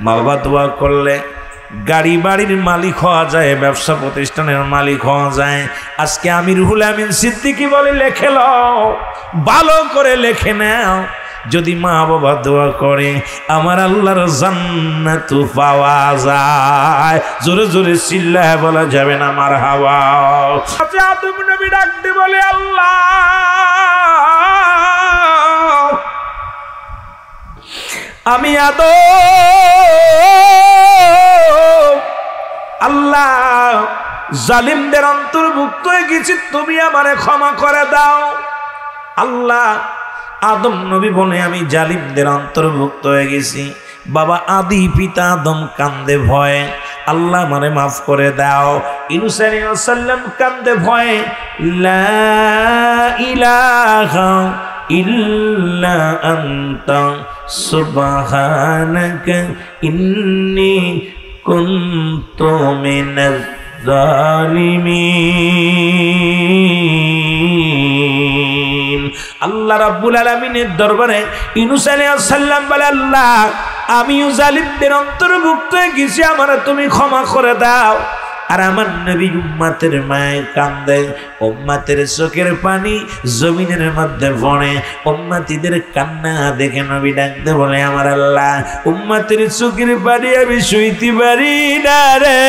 S1: মা বাবা দোয়া করলে গাড়ি বাড়ির মালিক হওয়া যায়, ব্যবসা প্রতিষ্ঠানের মালিক হওয়া যায়। আজকে আমি রুহুল আমিন সিদ্দিকী বলে লেখে লও, ভালো করে লেখে নাও। যদি মা বাবা দোয়া করে আমার আল্লাহর জান্নাত পাওয়া যায়। জোরে জোরে চিল্লায় বলা যাবে না মারহাবা? আদম নবী ডাকতে বলে আল্লাহ, আমি আদম আল্লাহ জালিমদের অন্তর্ভুক্ত হয়ে গেছি, তুমি আমারে ক্ষমা করে দাও। আল্লাহ আদম নবী বলে আমি জালিমদের অন্তর্ভুক্ত হয়ে গেছি। বাবা আদি পিতা আদম কান্দে ভয়ে, আল্লাহ আমারে মাফ করে দাও। ইউনূস আলাইহিস সালাম কান্দে ভয়ে, লা ইলাহা ইল্লা আনতা সুবহানাকা ইন্নী কুনতু মিনাজ জালিমিন। আল্লাহ রাব্বুল আলামিনের দরবারে ইউনূস আলাইহিস সালাম বলে, আল্লাহ আমিও জালিমদের অন্তর্ভুক্ত হয়ে গেছি, আমারে তুমি ক্ষমা করে দাও। আর আমার নবী উম্মতের মায়ে কান্দে, উম্মতের চোখের পানি জমিনের মধ্যে পড়ে। উম্মতিদের কান্না দেখে নবী ডাকতে বলে, আমার আল্লাহ উম্মতের চোখের পানি আমি সইতে পারি না রে।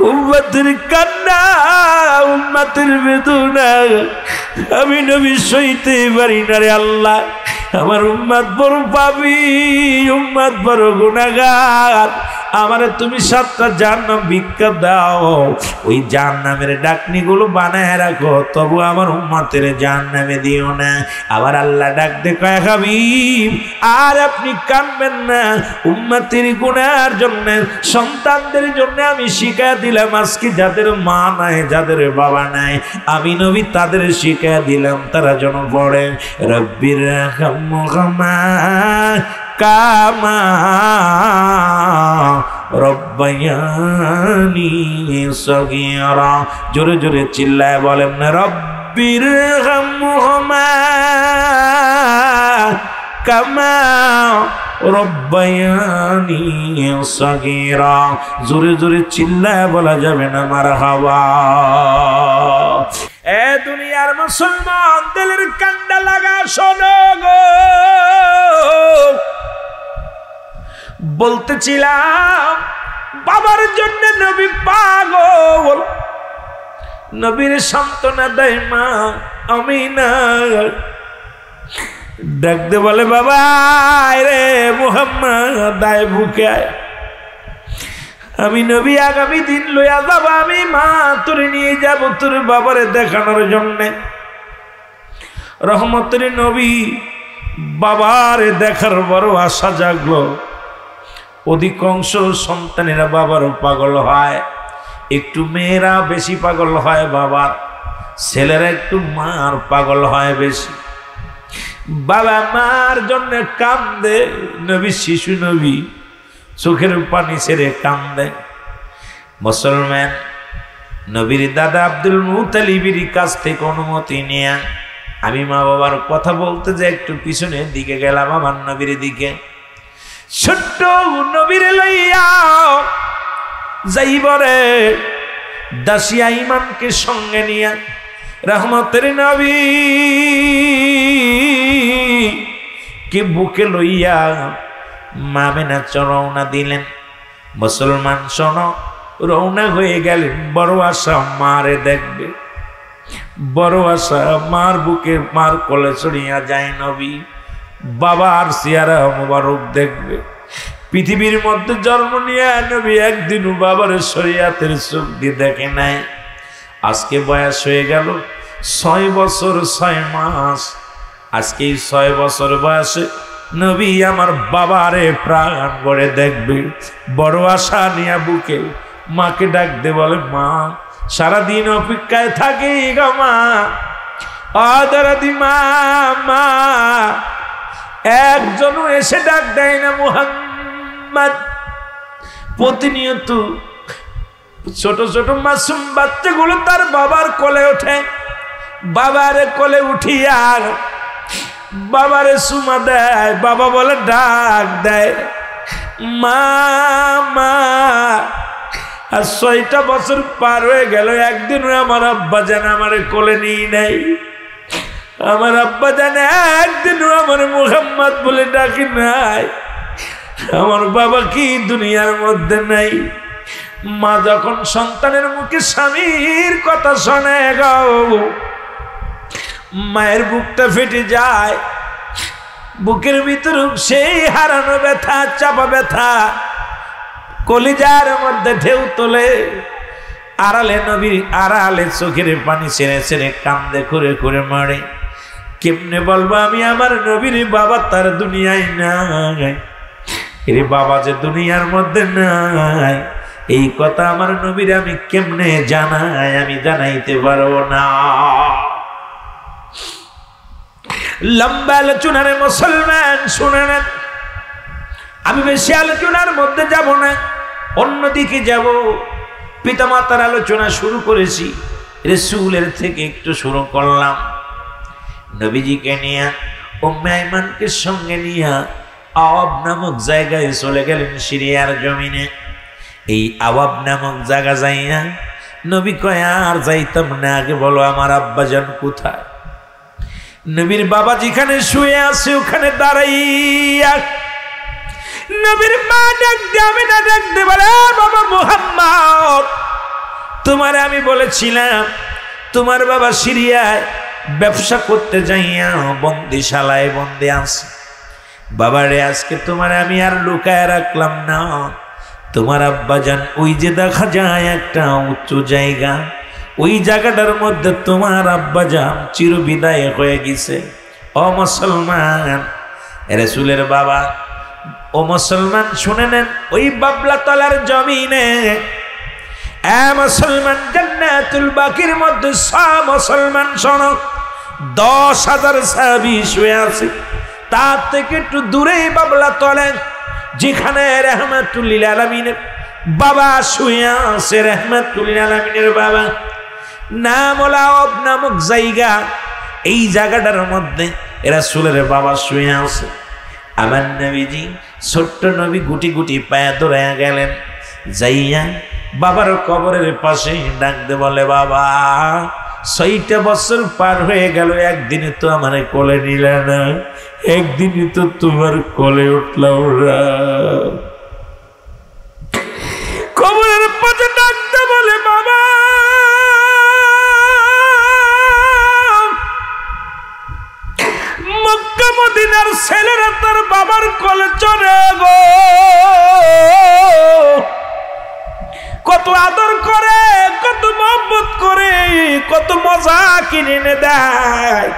S1: উম্মতের কান্না, উম্মতের বেদনা আমি নবী সইতে পারি না রে আল্লাহ। আমার উম্মত বড় পাপী, উম্মত বড় গুনাহগার। আমারে তুমি 7টা জাহান্নাম ভিক্ষা দাও, ওই জাহান্নামের ডাকনিগুলো বানায় রাখো, তবু আমার উম্মতের জাহান্নামে দিও না। আবার আল্লাহ ডাক দে কয়, হাবিব আর আপনি কাঁদবেন না, উম্মতের গুনার জন্য, সন্তানদের জন্য আমি শিখায়া দিলাম। আজকে যাদের মা নাই, যাদের বাবা নাই, আমি নবী তাদের শিখায়া দিলাম, তারা যেন পড়ে রব্বির রাহমহুমা কামা রব্বায়ানি সগীরা। জোরে জোরে চিল্লায় বলেন না, রব্বির রাহমহুমা কামা রব্বায়ানি সগীরা। জোরে জোরে চিল্লায় বলা যাবে না মারহাবা? এ দুনিয়ার মুসলমান দিলের কান্ডা লাগা শোনো গো, বলতেছিলাম বাবার জন্য নবী পাগল। নবীর সান্ত্বনা দেয় মা আমিনা, ডাকতে বলে বাবা রে মুহাম্মদ আয় বুকে আয়, আমি নবী আগামী দিন লইয়া যাব, আমি মা তোর নিয়ে যাব তোর বাবারে দেখানোর জন্য। রহমতের নবী বাবারে দেখার বড় আশা জাগলো। অধিকাংশ সন্তানেরা বাবার পাগল হয়, একটু মেয়েরা বেশি পাগল হয় বাবার, ছেলেরা একটু মার পাগল হয় বেশি। বাবা মার জন্য কান্দে, নবী শিশু নবী চোখের পানি ছেড়ে কান্দে। মুসলমান নবীর দাদা আব্দুল মুতালিবের কাছ থেকে অনুমতি নিয়ে আমি মা বাবার কথা বলতে যে একটু পিছনের দিকে গেলাম, আমার নবীর দিকে। ছোট্ট নবীর লইয়া যাইবরে দাসী আইমানকে সঙ্গে নিয়ে রহমতের নবী কে বুকে লইয়া মামেনা রওনা দিলেন। মুসলমান শোনো, রওনা হয়ে গেলেন। বড় আশা মারে দেখবে, বড় আশা মার বুকে মার কোলে চড়িয়া যায় নবী, বাবার চেহারা মোবারক দেখবে। পৃথিবীর মধ্যে জন্ম নিয়ে নবী একদিনও বাবার শরীয়তের চোখ দিয়ে দেখে নাই। আজকে বয়স হয়ে গেল 6 বছর 6 মাস। আজকে এই 6 বছর বয়সে নবী আমার বাবারে প্রাণ ভরে দেখবে। বড় আশা নিয়ে বুকে মাকে ডাকতে বলে মা, সারাদিন অপেক্ষায় থাকি গো মা, আদরাদি মা, মা। একজনও এসে ডাক দেয় না মুহাম্মদ। প্রতিনিয়ত ছোট ছোট মাসুম বাচ্চাগুলো তার বাবার কোলে ওঠে, বাবারে কোলে উঠিয়া বাবারে সুমা দেয়, বাবা বলে ডাক দেয় মা, মা। আর 6টা বছর পার হয়ে গেল, একদিনও আমার আব্বা জান আমারে কোলে নিয়ে নাই। আমার আব্বা জানে একদিনও আমার মুহাম্মদ বলে ডাকি নাই। আমার বাবা কি দুনিয়ার মধ্যে নাই। মা যখন সন্তানের মুখে স্বামীর কথা শোনে গো, মায়ের বুকটা ফেটে যায়। বুকের ভিতর সেই হারানো ব্যথা, চাপা ব্যথা কলিজার মধ্যে ঢেউ তোলে। আড়ালে নবীর আড়ালে চোখের পানি ছেড়ে ছেড়ে কান্দে করে করে মারে। কেমনে বলবো আমি আমার নবীর বাবা তার দুনিয়ায় নাই, এর বাবা যে দুনিয়ার মধ্যে নাই, এই কথা আমার নবীর আমি কেমনে জানাই, আমি জানাইতে পারবো না। লম্বা আলোচনারে মুসলমান শুনে নেন, আমি বেশি আলোচনার মধ্যে যাব না, অন্যদিকে যাব। পিতামাতার আলোচনা শুরু করেছি, রাসূলের থেকে একটু শুরু করলাম। নবীজিকে নিয়ে উম্মে আইমানকে সঙ্গে নিয়ে আওয়াব নামক জায়গায় চলে গেলেন সিরিয়ার জমিনে। এই আওয়াব নামক জায়গা যাইয়া নবী কয় আর যাইতাম না, আগে বলো আমার আব্বাজান কোথায়। নবীর বাবা যেখানে শুয়ে আছে ওখানে দাঁড়াইয়া নবীর মা ডাক দেবে না, ডাকতে বলে বাবা মুহাম্মদ, তোমার আমি বলেছিলাম তোমার বাবা সিরিয়ায় ব্যবসা করতে যাইয়া বন্দিশালায় বন্দি আছে। বাবারে আজকে তোমার আমি আর লুকায় রাখলাম না, তোমার আব্বাজান ওই যে দেখা যায় একটা উঁচু জায়গা, ওই জায়গাটার মধ্যে তোমার আব্বাজান চিরবিদায় হয়ে গেছে। ও মুসলমান, রাসূলের বাবা, ও মুসলমান শুনে নেন, ওই বাবলা তলার জমিনে মুসলমান জান্নাতুল বাকির মধ্যে সব মুসলমান শোনো 10,000 সাহাবী শুয়ে আছে। তার থেকে একটু দূরেই বাবলা তলে যেখানে রাহমাতুল লিল আলামিনের বাবা শুয়ে আছে, রাহমাতুল লিল আলামিনের বাবা নাম আওয়াব নামক জায়গা। এই জায়গাটার মধ্যে রাসূলের বাবা শুয়ে আছে। আমার নবীজি ছোট্ট নবী গুটি গুটি পায়ে দৌড়াইয়া গেলেন, যাইয়া বাবার কবরের পাশে ডাকতে বলে বাবা 6টা বছর পার হয়ে গেল, একদিনে তো আমার কোলে নিলে না, একদিনই তো তোমার কোলে উঠলাম না। ছেলেরা তার বাবার কোলে চড়ে গো, কত আদর করে, কত মহব্বত করে, কত মজা কিনে এনে দেয়।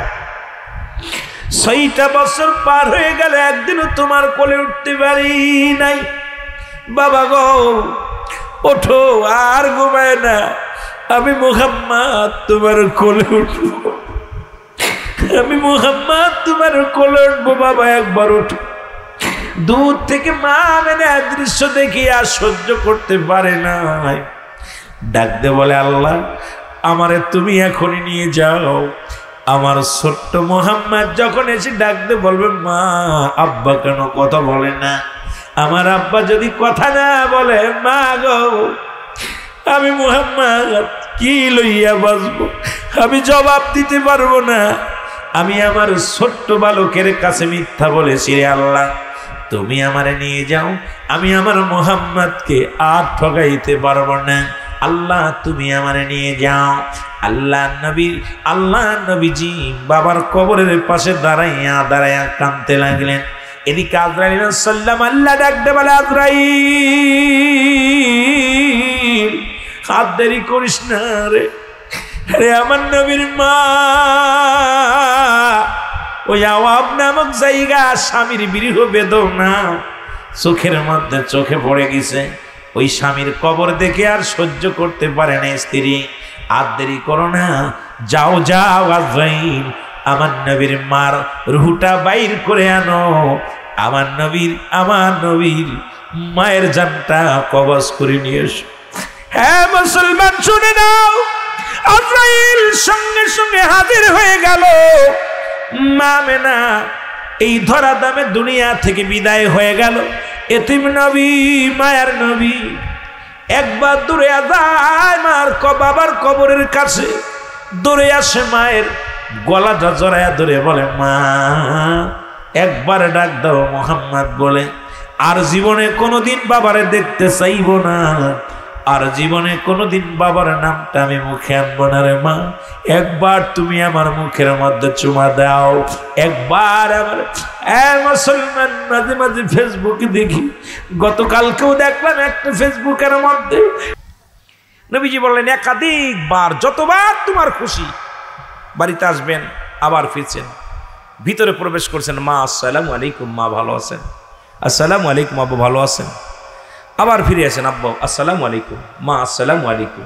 S1: 6টা বছর পার হয়ে গেল, একদিনও তোমার কোলে উঠতে পারি নাই। বাবা গো ওঠো, আর ঘুমায় না, আমি মুহাম্মদ তোমার কোলে উঠবো, আমি মুহাম্মদ তোমার কোলে উঠবো। বাবা একবার উঠো। দূর থেকে মা মেনে দৃশ্য দেখি আর সহ্য করতে পারে না, ডাক দে বলে, আল্লাহ আমারে তুমি এখনই নিয়ে যাও। আমার ছোট্ট মুহাম্মদ যখন এসে ডাক দে বলবে, মা আব্বা কেন কথা বলে না? আমার আব্বা যদি কথা না বলে, মা গো আমি মুহাম্মদ কি লইয়া বাঁচবো, আমি জবাব দিতে পারবো না। আমি আমার ছোট্ট বালকের কাছে মিথ্যা বলেছি, রে আল্লাহ তুমি আমারে নিয়ে যাও, আমি আমার মুহাম্মদকে আর ঠকাইতে পারবো না। আল্লাহ তুমি আমারে নিয়ে যাও। আল্লাহ নবীজি বাবার কবরের পাশে দাঁড়াইয়া কাঁদতে লাগলেন। এদিকে আজরাইল সাল্লাম আল্লাহ ডাকতে বলে, আজরাইল হাত দেরি করিস না রে, রে আমার নবীর মা ওই আওয়াব নামক জায়গা স্বামীর বিরহ বেদনা চোখের মধ্যে চোখে পড়ে গেছে। ওই স্বামীর কবর দেখে আর সহ্য করতে পারে না স্ত্রী। আর দেরি করো না, যাও যাও আজরাইল আমার নবীর মার রুহটা বাইর করে আনো, আমার নবীর মায়ের জানটা কবজ করে নিয়ে এসো। হ্যাঁ মুসলমান শুনে নাও, আজরাইল সঙ্গে সঙ্গে হাজির হয়ে গেল। মা মেনা এই ধরা দামে দুনিয়া থেকে বিদায় হয়ে গেল। এতিম নবী, মায়ার নবী একবার দূরে যায় মার বাবার কবরের কাছে, দূরে আসে মায়ের গলাটা জড়াইয়া ধরে বলে, মা একবার ডাক দাও মুহাম্মদ বলে, আর জীবনে কোনোদিন বাবারে দেখতে চাইব না, আর জীবনে কোনোদিন বাবার নামটা আমি মুখে আনবো না রে মা, একবার তুমি আমার মুখের মধ্যে চুমা দাও। একবার আমার মুসলমান মাঝে মাঝে ফেসবুকে দেখি, গতকালকেও দেখলাম একটা ফেসবুকের মধ্যে নবীজি বললেন, একাধিকবার যতবার তোমার খুশি বাড়িতে আসবেন, আবার ফিরছেন, ভিতরে প্রবেশ করছেন, মা আসসালামু আলাইকুম, মা ভালো আছেন, আসসালামু আলাইকুম, আব্বু ভালো আছেন, আবার ফিরে আসেন, আব্বু আসসালামু আলাইকুম, মা আসসালামু আলাইকুম,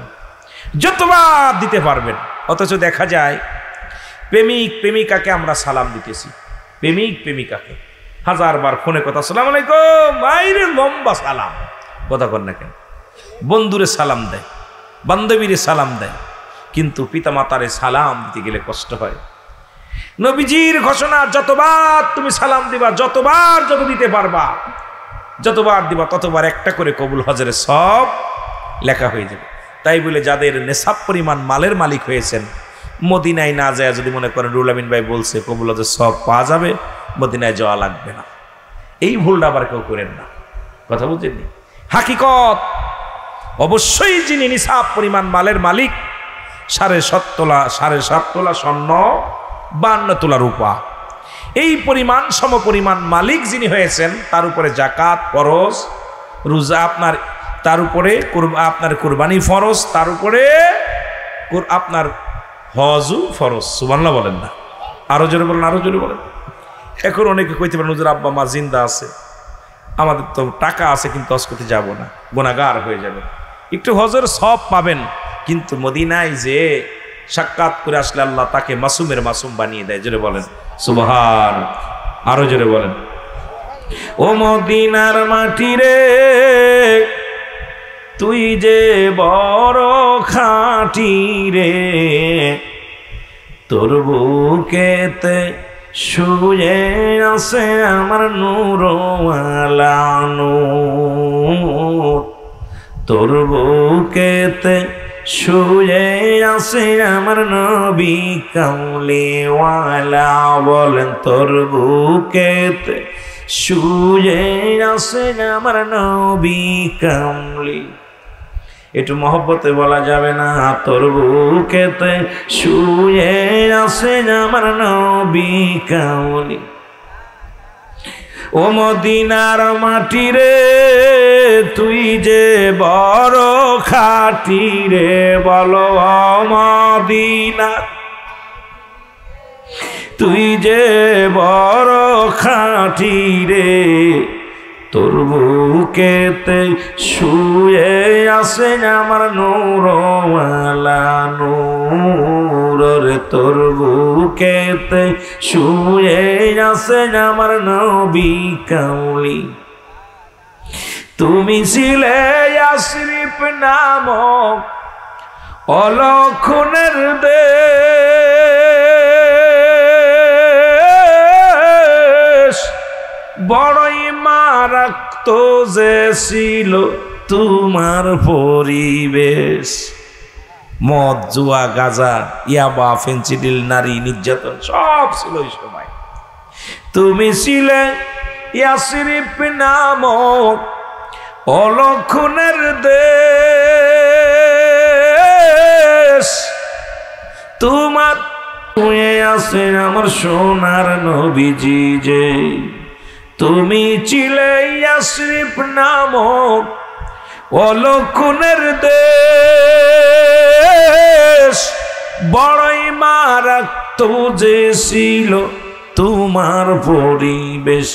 S1: যতবার দিতে পারবেন। অথচ দেখা যায় প্রেমিক প্রেমিকাকে আমরা সালাম দিতেছি, প্রেমিক প্রেমিকাকে হাজারবার ফোনে কথা, আসসালামু আলাইকুম, বাইরে লম্বা সালাম, কথা কর না কেন, বন্ধুরে সালাম দেয়, বান্ধবীরে সালাম দেয়, কিন্তু পিতামাতারে সালাম দিতে গেলে কষ্ট হয়। নবীজির ঘোষণা, যতবার তুমি সালাম দিবা, যতবার যত দিতে পারবা, যতবার দিবা ততবার একটা করে কবুল হজের সব লেখা হয়ে যাবে। তাই বলে যাদের নেশাব পরিমাণ মালের মালিক হয়েছেন, মদিনায় না যায় যদি মনে করেন রুহুল আমিন ভাই বলছে কবুল হজের সব পাওয়া যাবে, মদিনায় যাওয়া লাগবে না, এই ভুলটা আবার কেউ করেন না। কথা বুঝেননি? হাকিকত অবশ্যই যিনি নিসাব পরিমাণ মালের মালিক, 7.5 তোলা স্বর্ণ, 52 তোলা রূপা, এই পরিমাণ সমপরিমাণ মালিক যিনি হয়েছেন, তার উপরে যাকাত ফরজ, রোজা আপনার, তার উপরে আপনার কুরবানি ফরজ, তার উপরে আপনার হজও ফরজ। সুবহানাল্লাহ বলেন না? আরো জোরে বলেন, আরো জোরে বলেন। এখন অনেকে কইতে পারেন, হুজুর আব্বা মা জিন্দা আছে, আমাদের তো টাকা আছে কিন্তু হজ করতে যাব না, গুনাহগার হয়ে যাবে। একটু হজের সব পাবেন, কিন্তু মদিনায় যে সাক্ষাৎ করে আসলে আল্লাহ তাকে মাসুমের মাসুম বানিয়ে দেয়। জোরে বলেন সুবহান, আরো জোরে বলেন। ও মদিনার মাটি রে, তুই যে বড় খাঁটি রে, তোর বুকেতে শুয়ে আছে আমার নূরওয়ালা নূর, তোর বুকেতে শুয়ে আছে আমার নবী কামলিওয়ালা। বলেন, তোর বুকেতে শুয়ে আছে আমার নবী কামলি। একটু মহব্বতে বলা যাবে না? তোর বুকেতে শুয়ে আছে আমার নবী কামলি। ও মদিনার মাটি রে তুই যে বড় খাঁটি রে বলো ও মদিনা তুই যে বড় খাঁটি রে তোর বুকেতে শুয়ে আছে আমার নূরওয়ালা নূর রে তোর বুকেতে শুয়ে আছে আমার নবী কামলি তুমি ছিলে ইয়াসরিব নামক অলক্ষণের দেশ বড়ই মারাত্মক যে ছিল তোমার পরিবেশ মদ জুয়া গাঁজা ইয়াবা ফেন্সিডিল নারী নির্যাতন সব ছিল ওই সময় তুমি ছিলে ইয়াসরিব নামক অলক্ষণের দেশ তোমার হয়ে আছে আমার সোনার নবীজি যে তুমি ছিলে ইয়াসরিব নামক অলক্ষণের দেশ বড়ই মারাত্মক যে ছিল তোমার পরিবেশ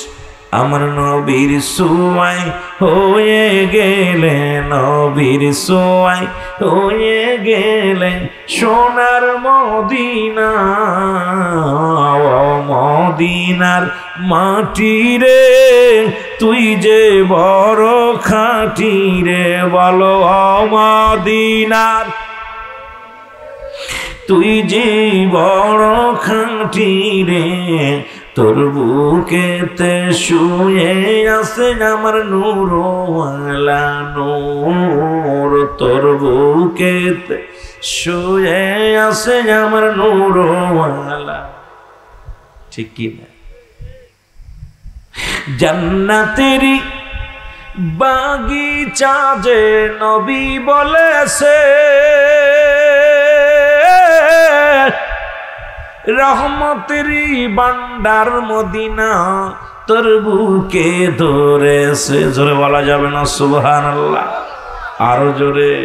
S1: আমার নবীর সোয়াই হয়ে গেলেন নবীর সোয়াই হয়ে গেলেন সোনার মদিনা ও মদিনার মাটি রে তুই যে বড় খাঁটি রে বলো ও মদিনার তুই যে বড় খাঁটি রে তোর বুকেতে শুয়ে আছে আমার নূরওয়ালা নূর তোর বুকেতে শুয়ে আছে আমার নূরওয়ালা ঠিক কি না জান্নাতেরই বাগিচা যে নবী বলেছে রহমতেরই বান্ডার মদিনা তোর বুকে ধরেছে জোরে বলা যাবে না সুবহানাল্লাহ আরো জোরে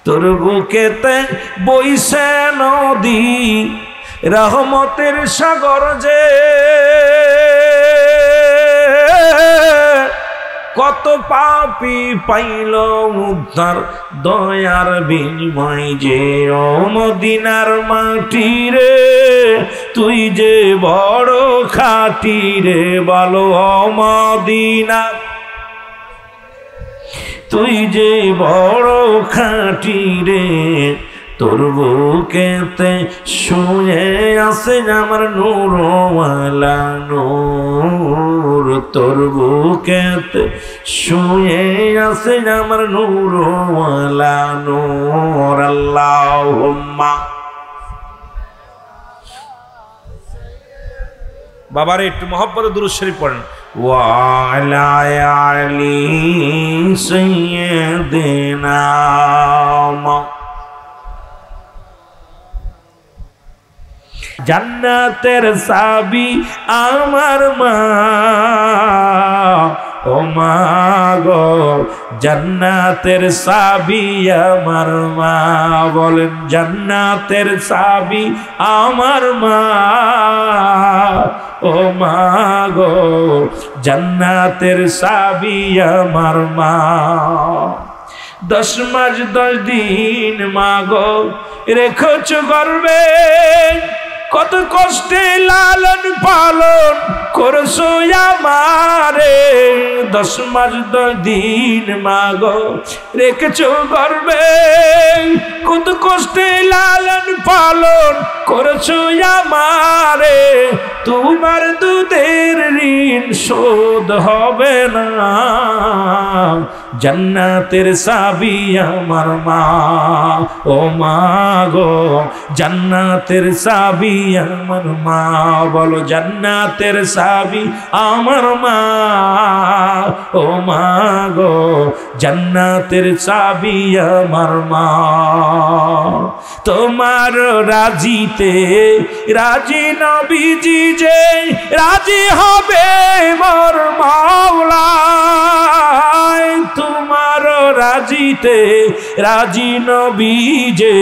S1: তোর বুকেতে বইছে নদী রহমতের সাগর যে কত পাপী পাইল উদ্ধার দয়ার বিনিময় যে ও মদিনার মাটি রে তুই যে বড় খাঁটি রে বলো ও মদিনা তুই যে বড় খাঁটি রে তোর বুকেতে শুয়ে আছে আমার নূরওয়ালা নূর তোর বুকেতে শুয়ে আছে আমার নূরওয়ালা নূর আল্লাহুম্মা বাবারে একটু মহব্বতে দুরূদ শরীফ পড়েন ওয়া আলা আলি সাইয়্যিদিনা জান্নাতের চাবি আমার মা ও মা গো জান্নাতের চাবি আমার মা বলেন জান্নাতের চাবি আমার মা ও মা গো জান্নাতের চাবি আমার মা 10 মাস 10 দিন মা গো রেখেছ গর্ভে কত কষ্টে লালন পালন করছো আমারে 10 মাস 10 দিন মা গো রেখেছো গর্ভে কত কষ্টে লালন পালন করছো আমারে তোমার দুধের ঋণ শোধ হবে না জান্নাতের চাবি আমার মা, ও মা গো জান্নাতের চাবি আমার মা, বলো জান্নাতের চাবি আমার মা, ও মা গো জান্নাতের চাবি আমার মা। তোমার রাজিতে রাজি নবীজি যে রাজি হবে মোর মাওলা, তোমার রাজিতে রাজি নবী যে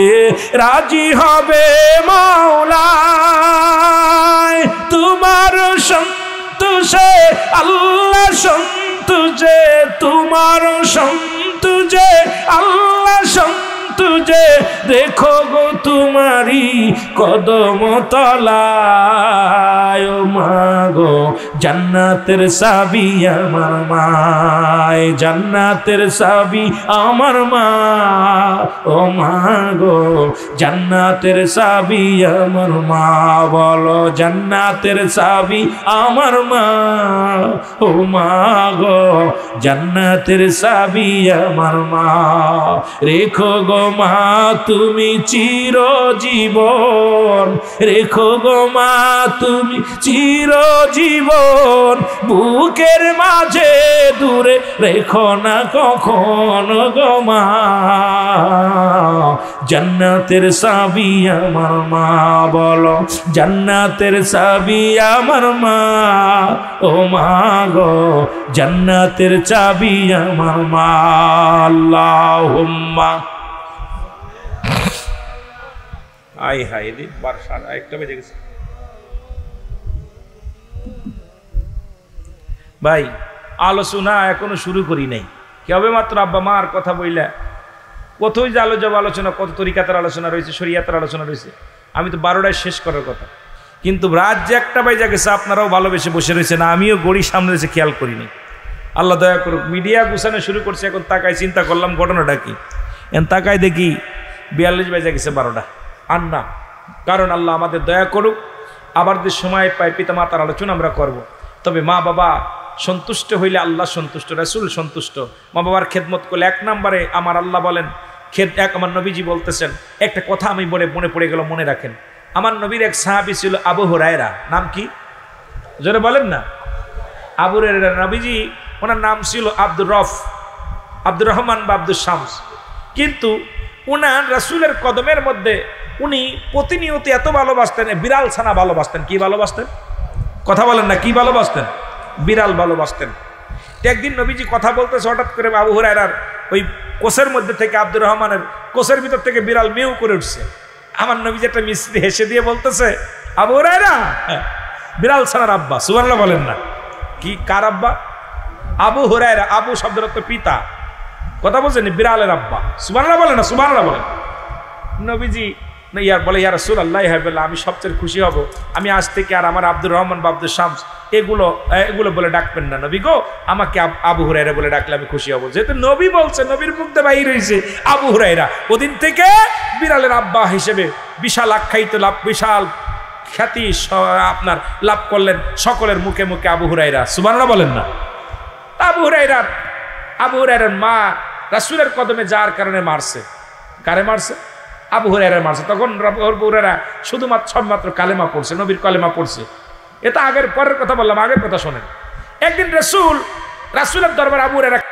S1: রাজি হবে মাওলা, তোমার সন্তোষে আল্লাহ সন্তোষে, তোমার সন্তোষে আল্লাহ তুঝে দেখো গো তোমারি কদম তলায়, ও মা গো জান্নাতের চাবি আমার মা, জান্নাতের চাবি আমার মা, ও মা গো জান্নাতের চাবি আমার মা, বলো জান্নাতের চাবি আমার মা, ও মা গো জান্নাতের চাবি আমার মা। রেখো গো মা তুমি চিরজীবন, রেখো গো মা তুমি চিরজীবন, বুকের মাঝে দূরে রেখো না কখনো গো মা, জান্নাতের চাবি আমার মা, বলো জান্নাতের চাবি আমার মা, ও মা গো জান্নাতের চাবি আমার মা। আল্লাহুম্মা আই হাই রে বারসার একটা বেজে গেছে। ভাই আলোচনা এখনো শুরু করি নাই, কেবে মাত্র আব্বা মার কথা বইলা কতই যে আলোচনা, কত তরিকাতের আলোচনা রয়েছে, শরিয়াতের আলোচনা রয়েছে, আমি তো 12টায় শেষ করার কথা, কিন্তু রাত যে একটা বাইজা গেছে, আপনারাও ভালোবেসে বসে রয়েছে না, আমিও গড়ি সামনে এসে খেয়াল করিনি। আল্লাহ দয়া করুক, মিডিয়া গুছানো শুরু করছে, এখন তাকায় চিন্তা করলাম ঘটনাটা কি, এখন তাকায় দেখি 42 বাইজা গেছে 12টা। আর না, কারণ আল্লাহ আমাদের দয়া করুক, আবার যে সময় পাই পিতা মাতার আলোচনা আমরা করব। তবে মা বাবা সন্তুষ্ট হইলে আল্লাহ সন্তুষ্ট, রাসূল সন্তুষ্ট। মা বাবার খেদমত করলে 1 নম্বরে আমার আল্লাহ বলেন, আমার নবীজি বলতেছেন একটা কথা আমি মনে পড়ে গেল, মনে রাখেন। আমার নবীর এক সাহাবী ছিল আবু হুরায়রা, নাম কি জোরে বলেন না? আবু হুরায়রা নবীজি, ওনার নাম ছিল আব্দুর রহমান বা আব্দুল শামস, কিন্তু উনার রাসূলের কদমের মধ্যে উনি প্রতিনিয়ত এত ভালোবাসতেন, বিড়াল ছানা ভালোবাসতেন। কি ভালোবাসতেন? কথা বলেন না, কি ভালোবাসতেন? বিড়াল ভালোবাসতেন। একদিন নবীজি কথা বলতেছে, হঠাৎ করে আবু হুরায়রার ওই কোষের মধ্যে থেকে, আব্দুর রহমানের কোষের ভিতর থেকে বিড়াল মেউ করে উঠছে। আমার নবীজি একটা মিস্ত্রি হেসে দিয়ে বলতেছে, আবু হুরায়রা বিড়াল ছানার আব্বা। সুবহানাল্লাহ বলেন না? কি কার আব্বা? আবু হুরায়রা। আবু শব্দের অর্থ পিতা, কথা বলছেন বিড়ালের আব্বা। সুবহানাল্লাহ বলেন না? সুবহানাল্লাহ বলেন। নবীজি বলে, ইয়া রাসূলুল্লাহ, আমি সবচেয়ে খুশি হব, আমি আজ থেকে আর আমার আব্দুর রহমান বা আব্দুল শামস এগুলো বলে ডাকবেন না নবী গো, আমাকে আবু হুরায়রা বলে ডাকলে আমি খুশি হব। যেহেতু নবী বলছে, নবীর মুখ দিয়ে বাইর হয়েছে আবু হুরায়রা, ওদিন থেকে বিড়ালের আব্বা হিসেবে বিশাল আখ্যায়িত লাভ, বিশাল খ্যাতি আপনার লাভ করলেন সকলের মুখে মুখে আবু হুরায়রা। সুবহানাল্লাহ বলেন না? আবু হুরায়রার মা রাসূলের কদমে যার কারণে মারছে। কারে মারছে? আবু হুরায়রা মারছে। তখন আবু হুরায়রা সবেমাত্র কালেমা পড়ছে, নবীর কালেমা পড়ছে। এটা আগের পরের কথা বললাম, আগের কথা শোনেন। একদিন রাসূলের দরবারে আবু হুরায়রা